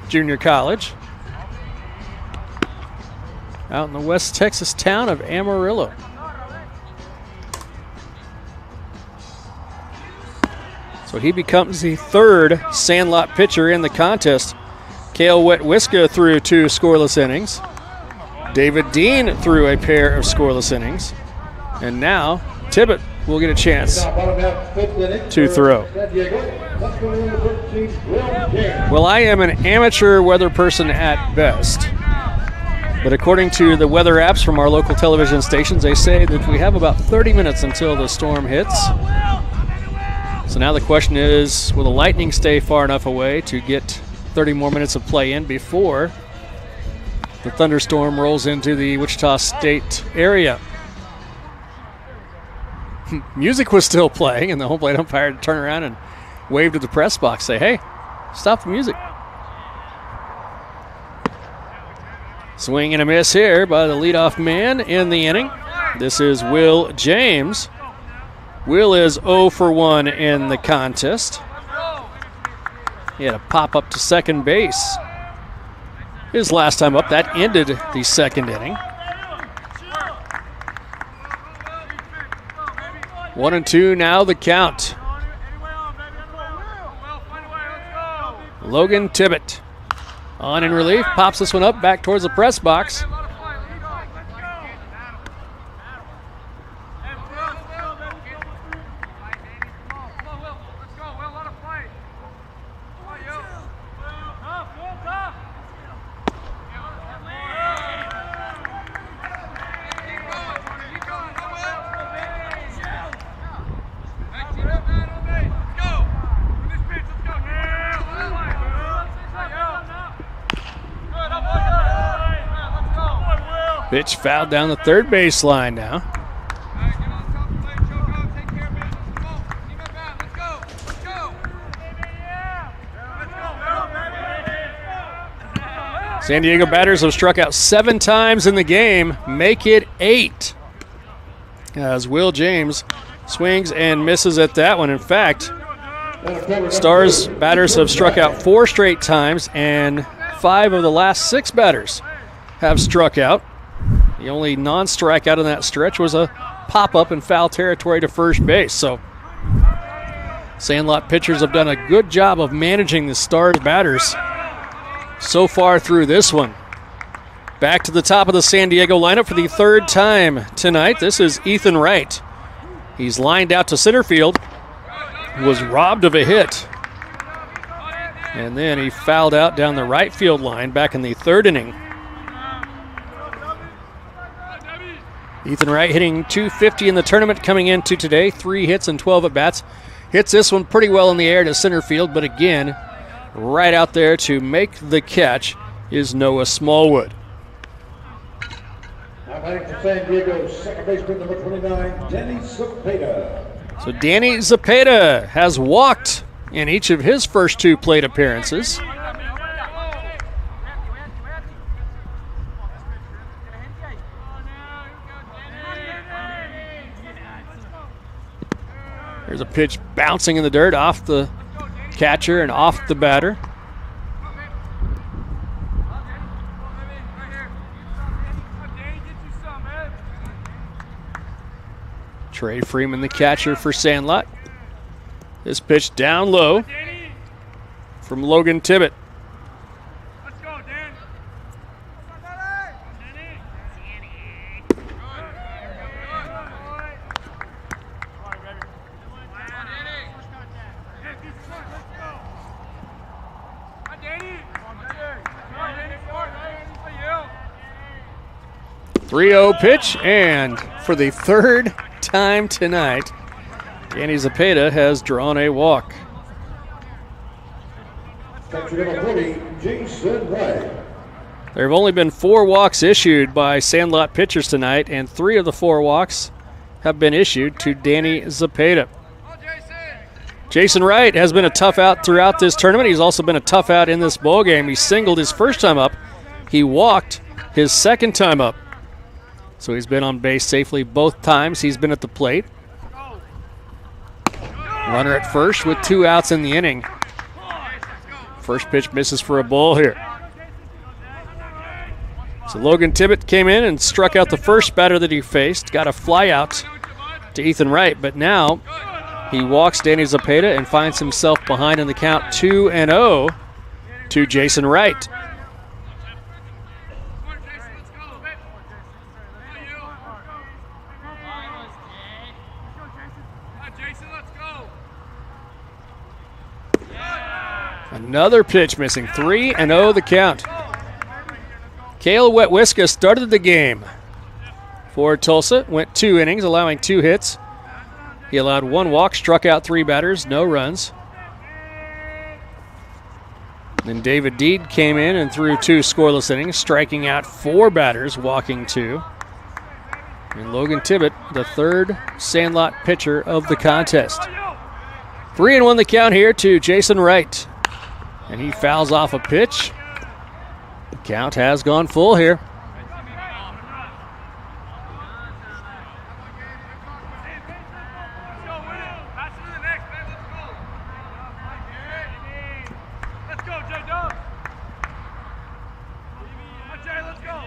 Junior College, out in the West Texas town of Amarillo. So he becomes the third Sandlot pitcher in the contest. Cale Wetwiska threw 2 scoreless innings. David Dean threw a pair of scoreless innings. And now Tibbett will get a chance to throw. Well, I am an amateur weather person at best. But according to the weather apps from our local television stations, they say that we have about 30 minutes until the storm hits. So now the question is, will the Lightning stay far enough away to get 30 more minutes of play in before the thunderstorm rolls into the Wichita State area? Music was still playing, and the home plate umpire had to turn around and wave to the press box, say, hey, stop the music. Swing and a miss here by the leadoff man in the inning. This is Will James. Will is 0 for 1 in the contest. He had a pop up to second base his last time up. That ended the second inning. 1-2 now the count. Logan Tibbett on in relief, pops this one up back towards the press box. Pitch fouled down the third base line now. San Diego batters have struck out 7 times in the game, make it 8. As Will James swings and misses at that one. In fact, Stars batters have struck out 4 straight times, and 5 of the last 6 batters have struck out. The only non-strikeout in that stretch was a pop-up in foul territory to first base. So Sandlot pitchers have done a good job of managing the Stars batters so far through this one. Back to the top of the San Diego lineup for the 3rd time tonight. This is Ethan Wright. He's lined out to center field, was robbed of a hit, and then he fouled out down the right field line back in the 3rd inning. Ethan Wright hitting .250 in the tournament coming into today. 3 hits and 12 at-bats. Hits this one pretty well in the air to center field, but again, right out there to make the catch is Noah Smallwood. Now batting for San Diego, second baseman number 29, Danny Zapata. So Danny Zapata has walked in each of his first 2 plate appearances. There's a pitch bouncing in the dirt off the catcher and off the batter. Trey Freeman, the catcher for Sandlot. This pitch down low from Logan Tibbett. 3-0 pitch, and for the third time tonight, Danny Zepeda has drawn a walk. Catcher number 40, Jason Wright. There have only been 4 walks issued by Sandlot pitchers tonight, and 3 of the 4 walks have been issued to Danny Zepeda. Jason Wright has been a tough out throughout this tournament. He's also been a tough out in this ball game. He singled his first time up. He walked his second time up. So he's been on base safely both times he's been at the plate. Runner at first with 2 outs in the inning. First pitch misses for a ball here. So Logan Tibbett came in and struck out the first batter that he faced. Got a fly out to Ethan Wright, but now he walks Danny Zepeda and finds himself behind in the count 2-0 to Jason Wright. Another pitch missing. 3-0 the count. Cale Wetwiska started the game for Tulsa. Went 2 innings, allowing 2 hits. He allowed 1 walk, struck out 3 batters, no runs. Then David Deed came in and threw 2 scoreless innings, striking out 4 batters, walking 2. And Logan Tibbett, the third Sandlot pitcher of the contest. 3-1 the count here to Jason Wright. And he fouls off a pitch. The count has gone full here.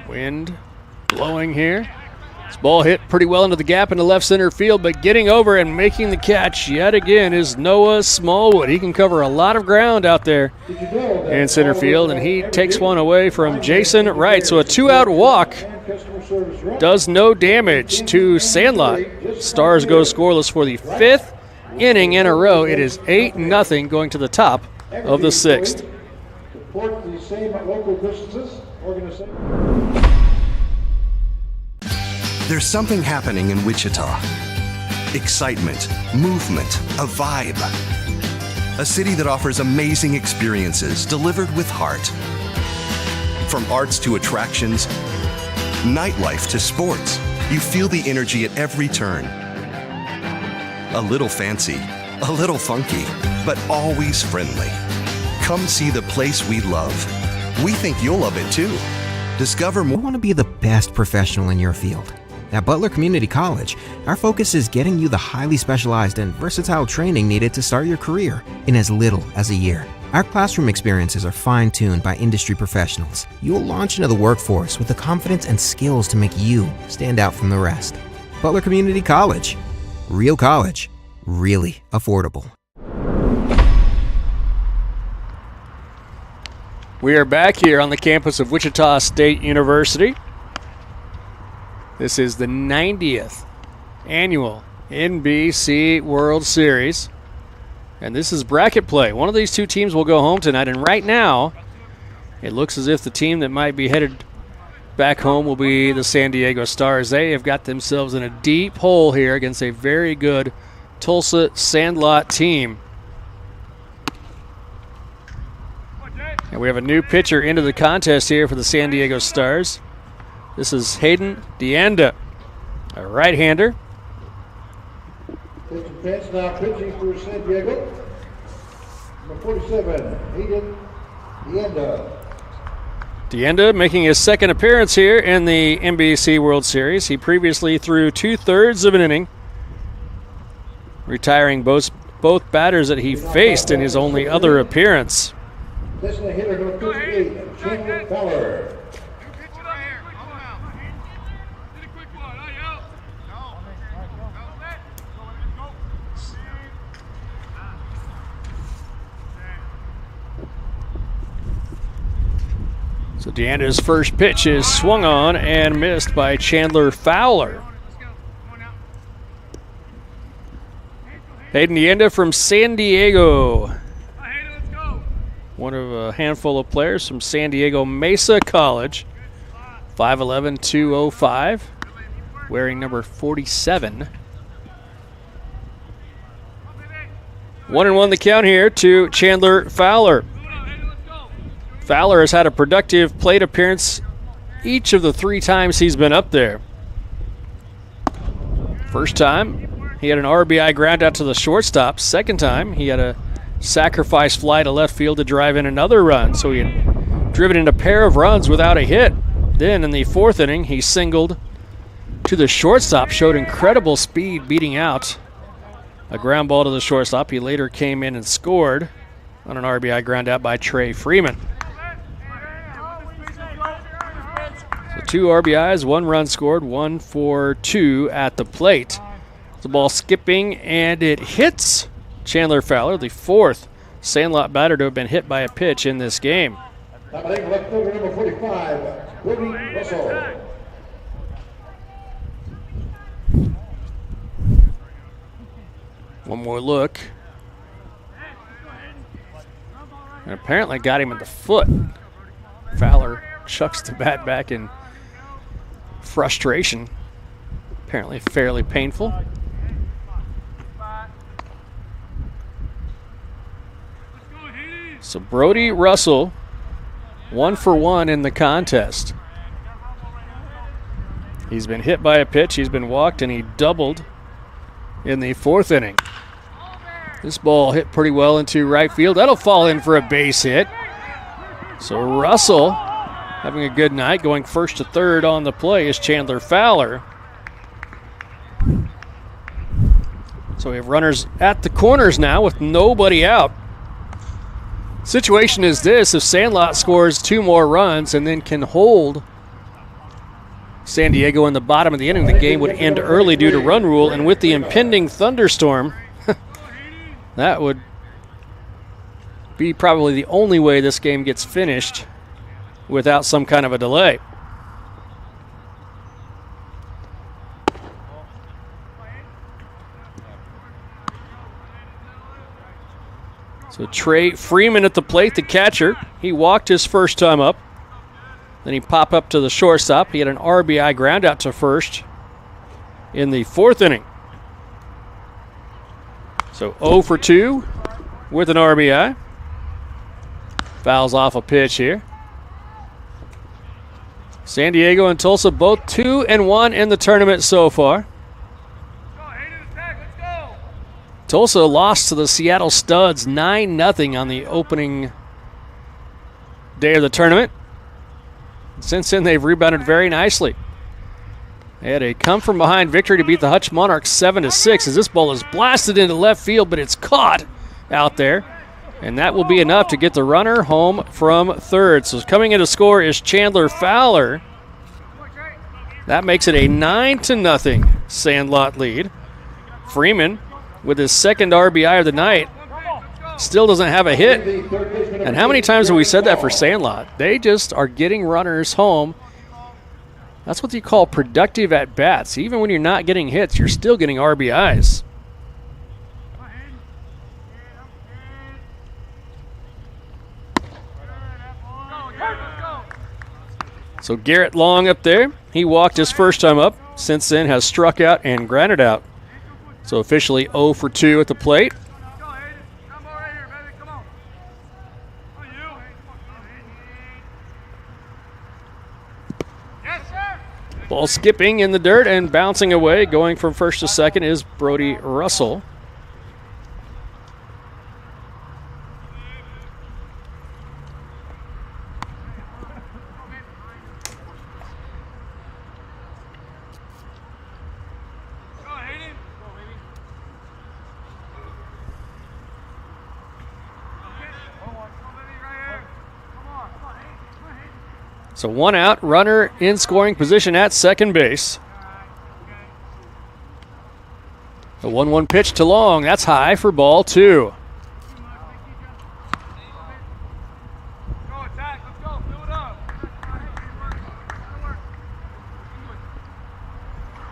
Wind blowing here. This ball hit pretty well into the gap into left center field, but getting over and making the catch yet again is Noah Smallwood. He can cover a lot of ground out there in center field, and he takes one away from Jason Wright. So a 2-out walk does no damage to Sandlot. Stars go scoreless for the 5th inning in a row. It is 8-0 going to the top of the 6th. Support the same local businesses, organizations. There's something happening in Wichita. Excitement, movement, a vibe. A city that offers amazing experiences delivered with heart. From arts to attractions, nightlife to sports, you feel the energy at every turn. A little fancy, a little funky, but always friendly. Come see the place we love. We think you'll love it too. Discover more. You want to be the best professional in your field. At Butler Community College, our focus is getting you the highly specialized and versatile training needed to start your career in as little as a year. Our classroom experiences are fine-tuned by industry professionals. You will launch into the workforce with the confidence and skills to make you stand out from the rest. Butler Community College. Real college. Really affordable. We are back here on the campus of Wichita State University. This is the 90th annual NBC World Series. And this is bracket play. One of these 2 teams will go home tonight. And right now, it looks as if the team that might be headed back home will be the San Diego Stars. They have got themselves in a deep hole here against a very good Tulsa Sandlot team. And we have a new pitcher into the contest here for the San Diego Stars. This is Hayden DeAnda, a right-hander. Pitching fence now pitching for San Diego. Number 47, Hayden DeAnda. DeAnda making his second appearance here in the NBC World Series. He previously threw 2/3 of an inning, retiring both batters that he faced in his only other appearance. This is the hitter number 58, Chandler Fowler. So DeAnda's first pitch is swung on and missed by Chandler Fowler. Hayden DeAnda from San Diego. One of a handful of players from San Diego Mesa College. 5'11", 205, wearing number 47. 1-1 the count here to Chandler Fowler. Fowler has had a productive plate appearance each of the 3 times he's been up there. First time, he had an RBI ground out to the shortstop. Second time, he had a sacrifice fly to left field to drive in another run. So he had driven in a pair of runs without a hit. Then in the 4th inning, he singled to the shortstop, showed incredible speed beating out a ground ball to the shortstop. He later came in and scored on an RBI ground out by Trey Freeman. So 2 RBIs, 1 run scored, 1 for 2 at the plate. The ball skipping, and it hits Chandler Fowler, the 4th Sandlot batter to have been hit by a pitch in this game. Left fielder number 45, Brody Russell. One more look. And apparently got him in the foot. Fowler chucks the bat back in frustration. Apparently fairly painful. So Brody Russell, 1 for 1 in the contest. He's been hit by a pitch, he's been walked, and he doubled in the 4th inning. This ball hit pretty well into right field. That'll fall in for a base hit. So Russell having a good night. Going first to third on the play is Chandler Fowler. So we have runners at the corners now with nobody out. Situation is this: if Sandlot scores 2 more runs and then can hold San Diego in the bottom of the inning, the game would end early due to run rule, and with the impending thunderstorm, that would be probably the only way this game gets finished without some kind of a delay. So Trey Freeman at the plate, the catcher. He walked his first time up. Then he popped up to the shortstop. He had an RBI ground out to first in the 4th inning. So 0 for 2 with an RBI. Fouls off a pitch here. San Diego and Tulsa both 2-1 in the tournament so far. Tulsa lost to the Seattle Studs 9-0 on the opening day of the tournament. Since then, they've rebounded very nicely. They had a come-from-behind victory to beat the Hutch Monarchs 7-6 as this ball is blasted into left field, but it's caught out there. And that will be enough to get the runner home from third. So coming in to score is Chandler Fowler. That makes it a 9-0 Sandlot lead. Freeman, with his 2nd RBI of the night, still doesn't have a hit. And how many times have we said that for Sandlot? They just are getting runners home. That's what you call productive at-bats. Even when you're not getting hits, you're still getting RBIs. So Garrett Long up there. He walked his first time up. Since then has struck out and grounded out. So officially 0 for 2 at the plate. Ball skipping in the dirt and bouncing away. Going from first to second is Brody Russell. So 1 out, runner in scoring position at second base. The 1-1 pitch to Long. That's high for ball 2.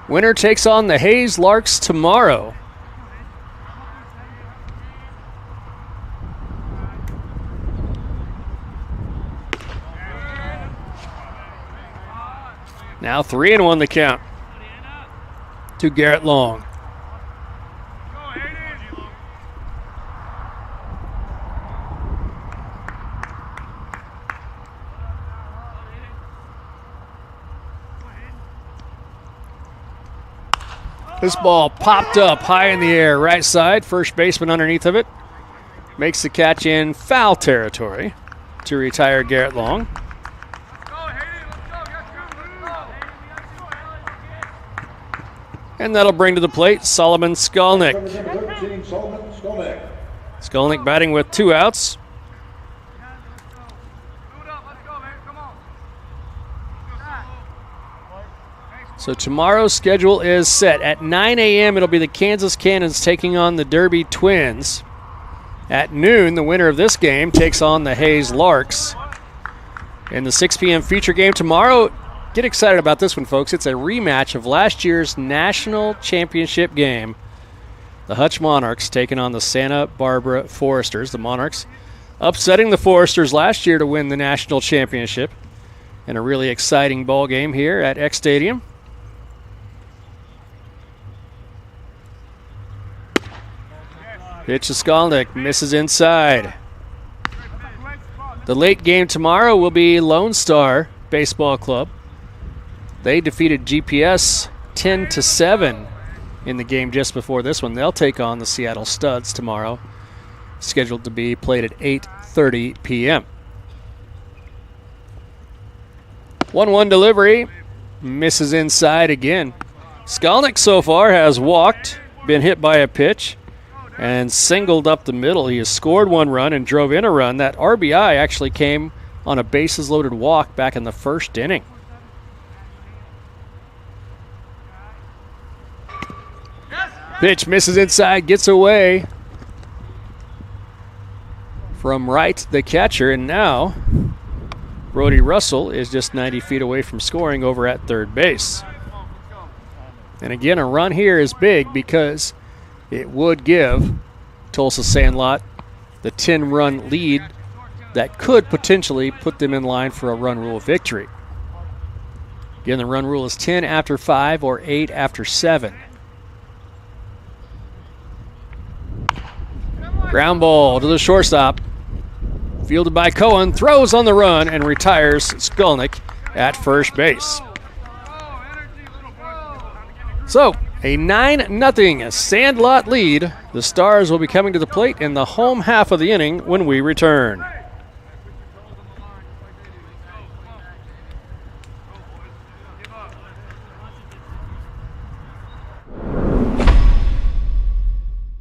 Winner takes on the Hayes Larks tomorrow. Now 3-1 the count to Garrett Long. This ball popped up high in the air, right side. First baseman underneath of it makes the catch in foul territory to retire Garrett Long. And that'll bring to the plate Solomon Skolnick. Skolnick batting with 2 outs. So tomorrow's schedule is set. At 9 a.m. it'll be the Kansas Cannons taking on the Derby Twins. At noon, the winner of this game takes on the Hayes Larks. In the 6 p.m. feature game tomorrow, get excited about this one, folks. It's a rematch of last year's national championship game. The Hutch Monarchs taking on the Santa Barbara Foresters. The Monarchs upsetting the Foresters last year to win the national championship. And a really exciting ball game here at X Stadium. Pitch to Skolnick, misses inside. The late game tomorrow will be Lone Star Baseball Club. They defeated GPS 10-7 in the game just before this one. They'll take on the Seattle Studs tomorrow, scheduled to be played at 8:30 p.m. 1-1 delivery, misses inside again. Skolnick so far has walked, been hit by a pitch, and singled up the middle. He has scored 1 run and drove in a run. That RBI actually came on a bases-loaded walk back in the first inning. Pitch misses inside, gets away from Wright, the catcher, and now Brody Russell is just 90 feet away from scoring over at third base. And again, a run here is big because it would give Tulsa Sandlot the 10-run lead that could potentially put them in line for a run rule victory. Again, the run rule is 10 after 5 or 8 after 7. Ground ball to the shortstop. Fielded by Cohen, throws on the run and retires Skolnick at first base. So, a 9-0 Sandlot lead. The Stars will be coming to the plate in the home half of the inning when we return.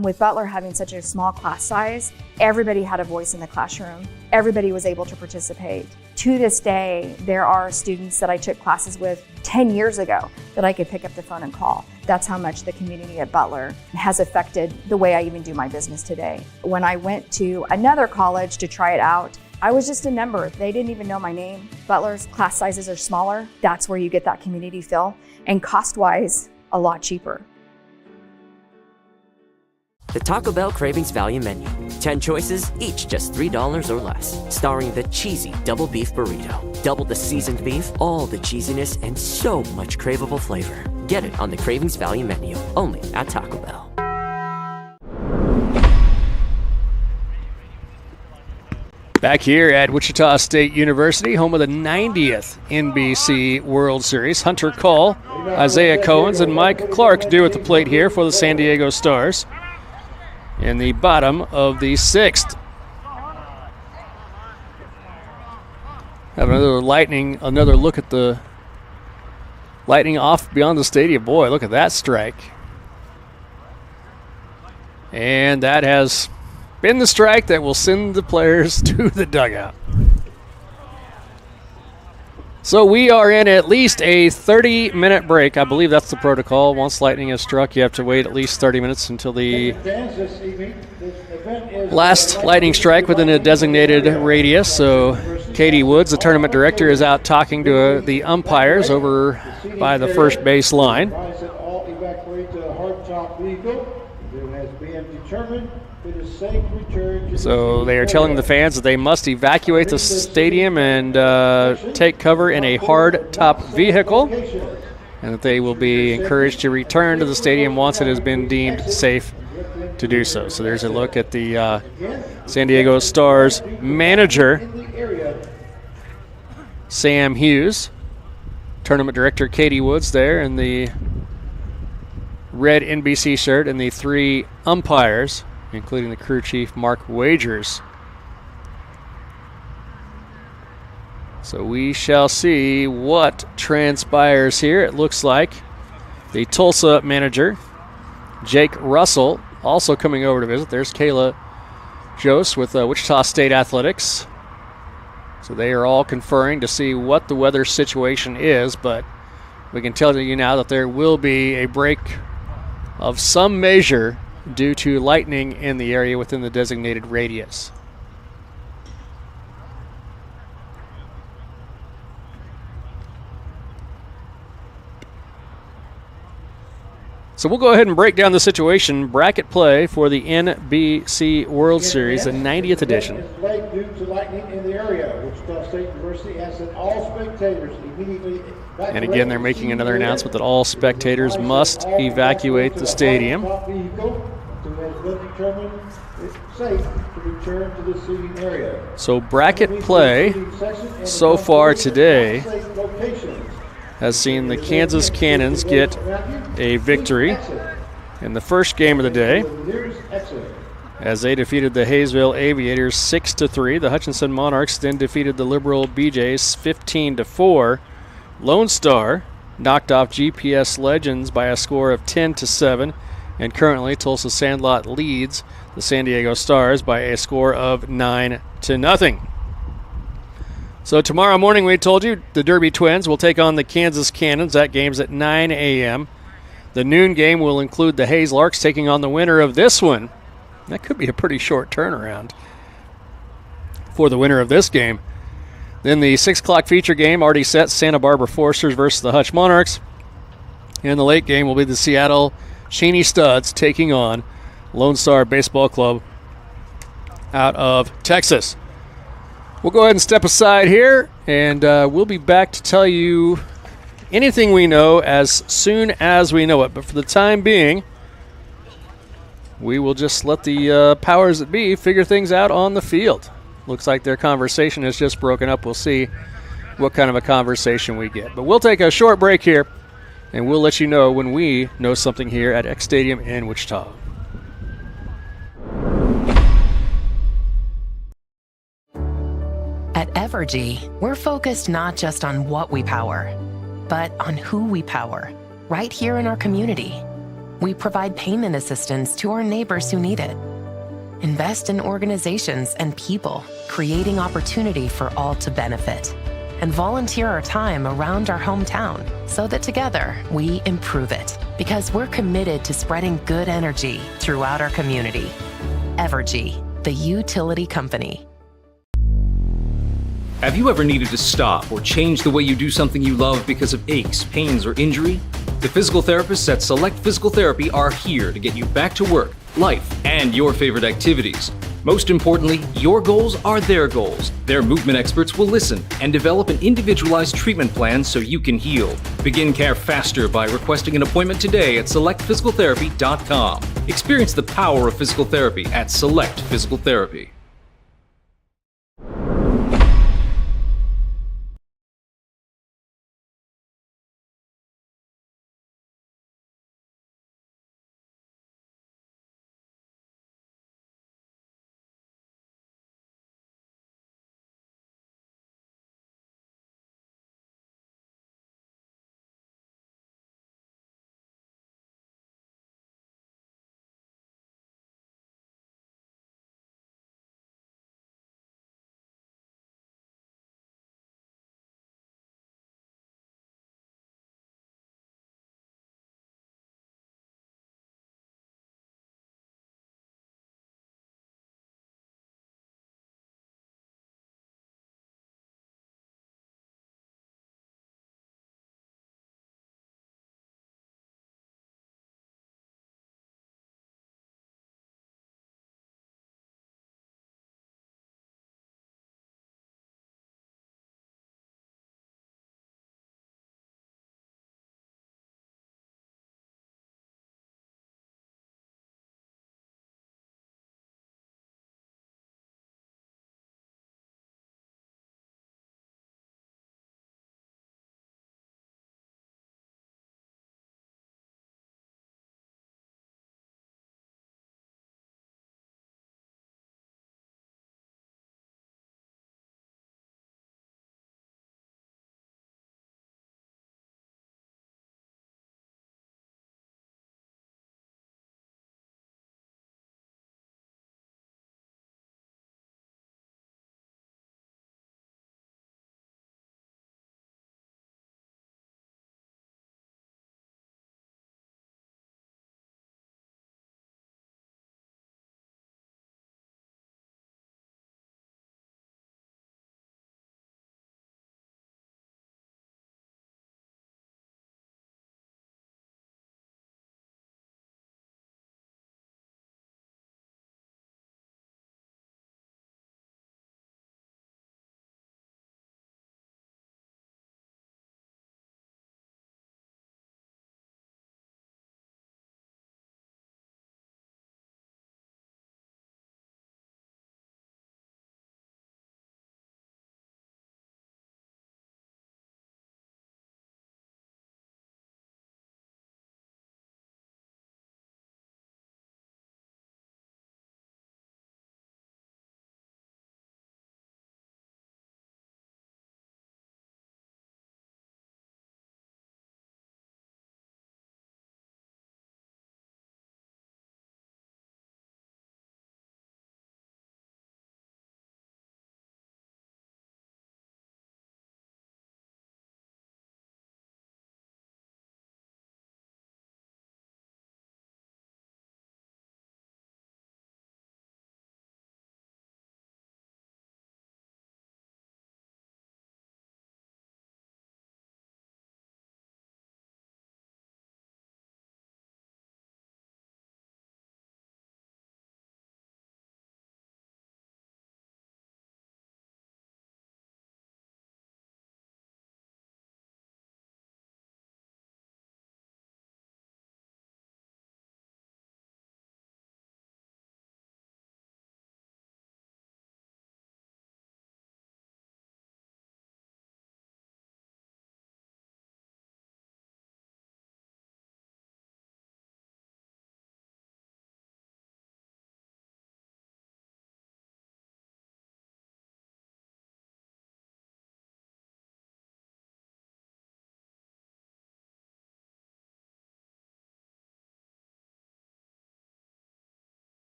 With Butler having such a small class size, everybody had a voice in the classroom. Everybody was able to participate. To this day, there are students that I took classes with 10 years ago that I could pick up the phone and call. That's how much the community at Butler has affected the way I even do my business today. When I went to another college to try it out, I was just a number. They didn't even know my name. Butler's class sizes are smaller. That's where you get that community feel. And cost-wise, a lot cheaper. The Taco Bell Cravings Value Menu. 10 choices, each just $3 or less. Starring the cheesy double beef burrito. Double the seasoned beef, all the cheesiness, and so much craveable flavor. Get it on the Cravings Value Menu, only at Taco Bell. Back here at Wichita State University, home of the 90th NBC World Series. Hunter Call, Isaiah Cohens, and Mike Clark do at the plate here for the San Diego Stars. In the bottom of the 6th. Have another look at the Lightning off beyond the stadium. Boy, look at that strike. And that has been the strike that will send the players to the dugout. So we are in at least a 30-minute break. I believe that's the protocol. Once lightning is struck, you have to wait at least 30 minutes until the last lightning strike within a designated radius. So Katie Woods, the tournament director, is out talking to the umpires over by the first base line. It has been determined it is safe to return to So they are telling the fans that they must evacuate the stadium and take cover in a hard-top vehicle, and that they will be encouraged to return to the stadium once it has been deemed safe to do so. So there's a look at the San Diego Stars manager, Sam Hughes, tournament director Katie Woods there in the red NBC shirt, and the 3 umpires, including the crew chief Mark Wagers. So we shall see what transpires here. It looks like the Tulsa manager, Jake Russell, also coming over to visit. There's Kayla Jose with Wichita State Athletics. So they are all conferring to see what the weather situation is, but we can tell you now that there will be a break of some measure due to lightning in the area within the designated radius. So we'll go ahead and break down the situation. Bracket play for the NBC World Series, the 90th edition. Due to lightning in the area, Wichita State University has sent all spectators immediately. And again, they're making another announcement that all spectators must evacuate the stadium. So bracket play so far today has seen the Kansas Cannons get a victory in the first game of the day as they defeated the Hayesville Aviators 6-3. The Hutchinson Monarchs then defeated the Liberal BJs 15-4. Lone Star knocked off GPS Legends by a score of 10-7, and currently Tulsa Sandlot leads the San Diego Stars by a score of 9-0. So tomorrow morning, we told you, the Derby Twins will take on the Kansas Cannons. That game's at 9 a.m. The noon game will include the Hayes Larks taking on the winner of this one. That could be a pretty short turnaround for the winner of this game. Then the 6 o'clock feature game already set, Santa Barbara Foresters versus the Hutch Monarchs. And the late game will be the Seattle Cheney Studs taking on Lone Star Baseball Club out of Texas. We'll go ahead and step aside here, and we'll be back to tell you anything we know as soon as we know it. But for the time being, we will just let the powers that be figure things out on the field. Looks like their conversation has just broken up. We'll see what kind of a conversation we get. But we'll take a short break here, and we'll let you know when we know something here at X Stadium in Wichita. At Evergy, we're focused not just on what we power, but on who we power, right here in our community. We provide payment assistance to our neighbors who need it. Invest in organizations and people, creating opportunity for all to benefit. And volunteer our time around our hometown so that together we improve it. Because we're committed to spreading good energy throughout our community. Evergy, the utility company. Have you ever needed to stop or change the way you do something you love because of aches, pains, or injury? The physical therapists at Select Physical Therapy are here to get you back to work, life, and your favorite activities. Most importantly, your goals are their goals. Their movement experts will listen and develop an individualized treatment plan so you can heal. Begin care faster by requesting an appointment today at selectphysicaltherapy.com. Experience the power of physical therapy at Select Physical Therapy.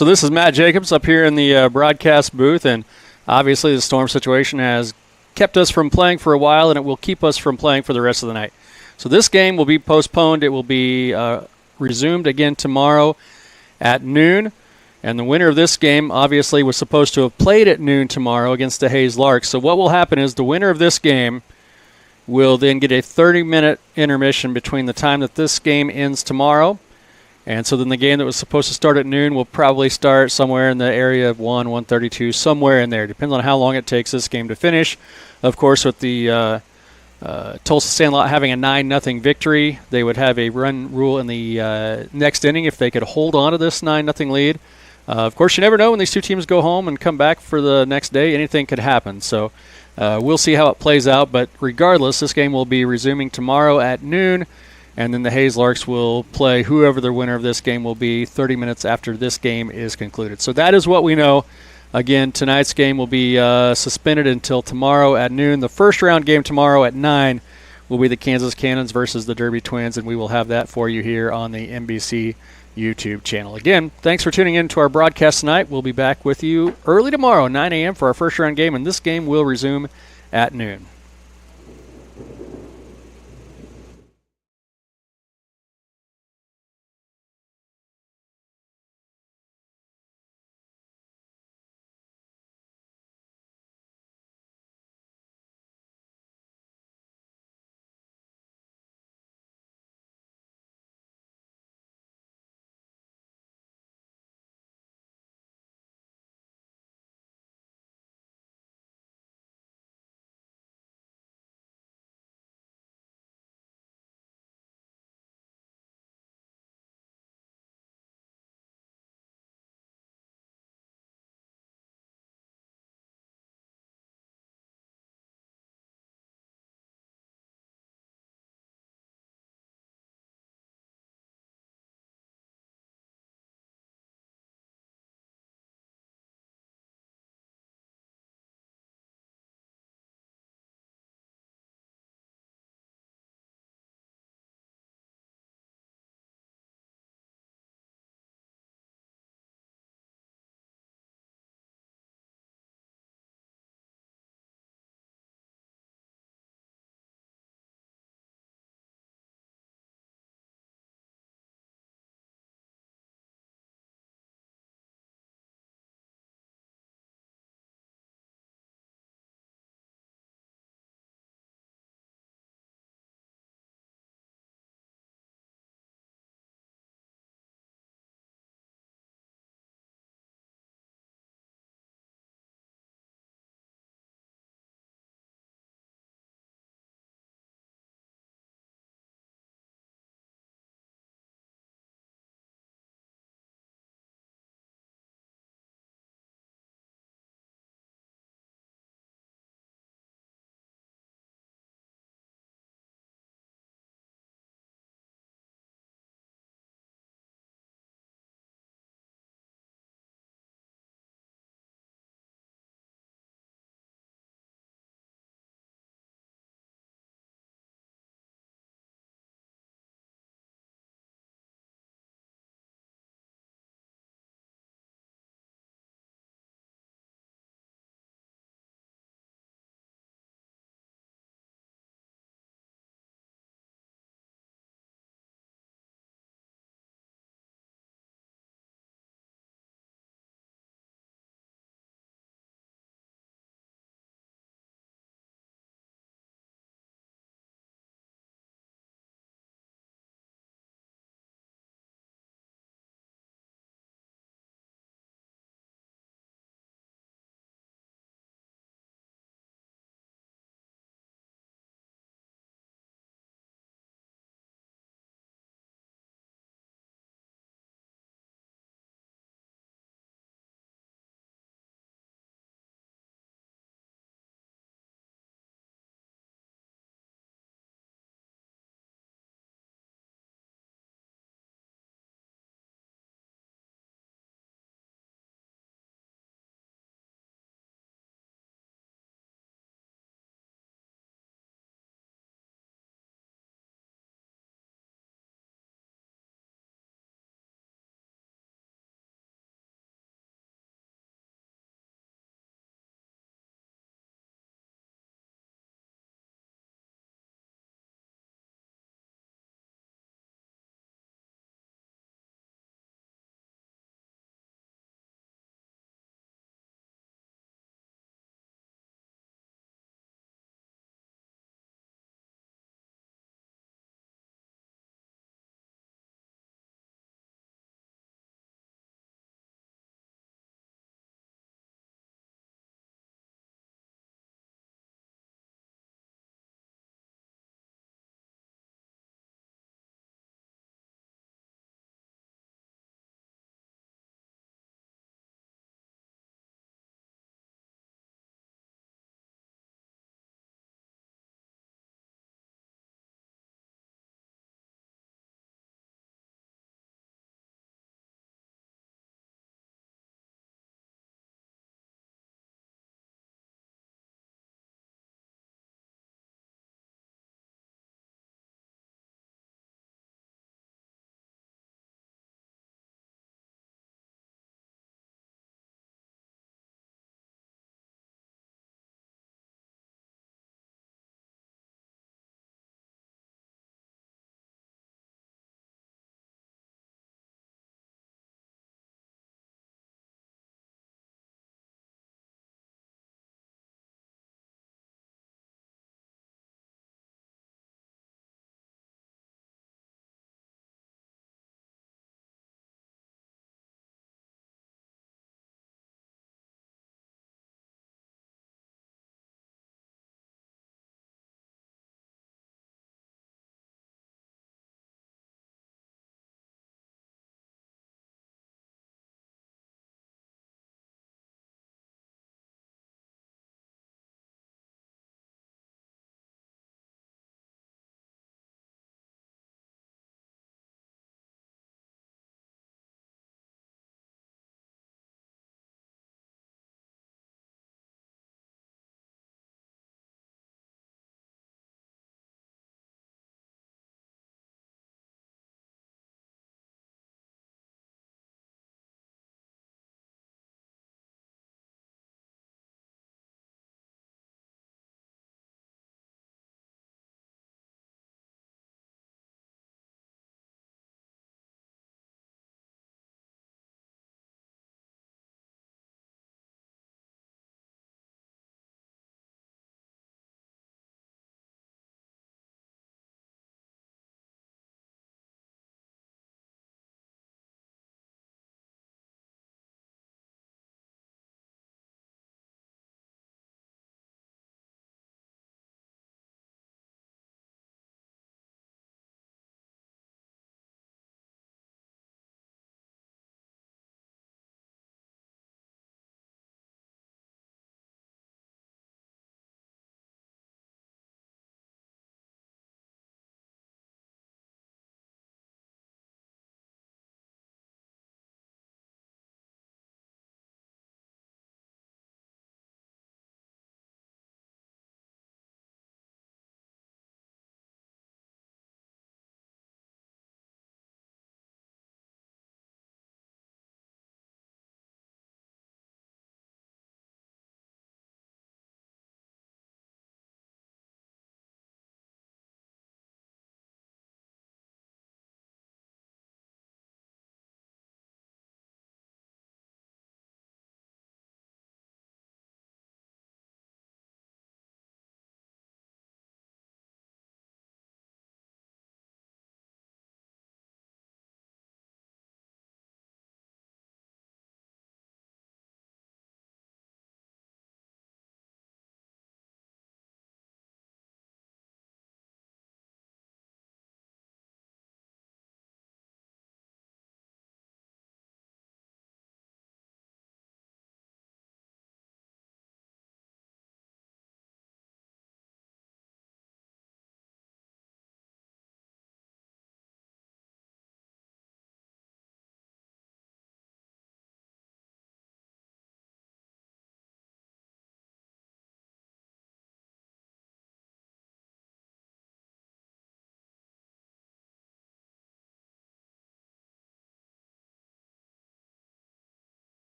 So this is Matt Jacobs up here in the broadcast booth, and obviously the storm situation has kept us from playing for a while, and it will keep us from playing for the rest of the night. So this game will be postponed. It will be resumed again tomorrow at noon, and the winner of this game obviously was supposed to have played at noon tomorrow against the Hayes Larks. So what will happen is the winner of this game will then get a 30-minute intermission between the time that this game ends tomorrow. And so then the game that was supposed to start at noon will probably start somewhere in the area of 1:32, somewhere in there. Depends on how long it takes this game to finish. Of course, with the Tulsa Sandlot having a 9-0 victory, they would have a run rule in the next inning if they could hold on to this 9-0 lead. Of course, you never know when these two teams go home and come back for the next day. Anything could happen. So we'll see how it plays out. But regardless, this game will be resuming tomorrow at noon. And then the Hayes Larks will play whoever the winner of this game will be 30 minutes after this game is concluded. So that is what we know. Again, tonight's game will be suspended until tomorrow at noon. The first round game tomorrow at 9 will be the Kansas Cannons versus the Derby Twins, and we will have that for you here on the NBC YouTube channel. Again, thanks for tuning in to our broadcast tonight. We'll be back with you early tomorrow, 9 a.m. for our first round game, and this game will resume at noon.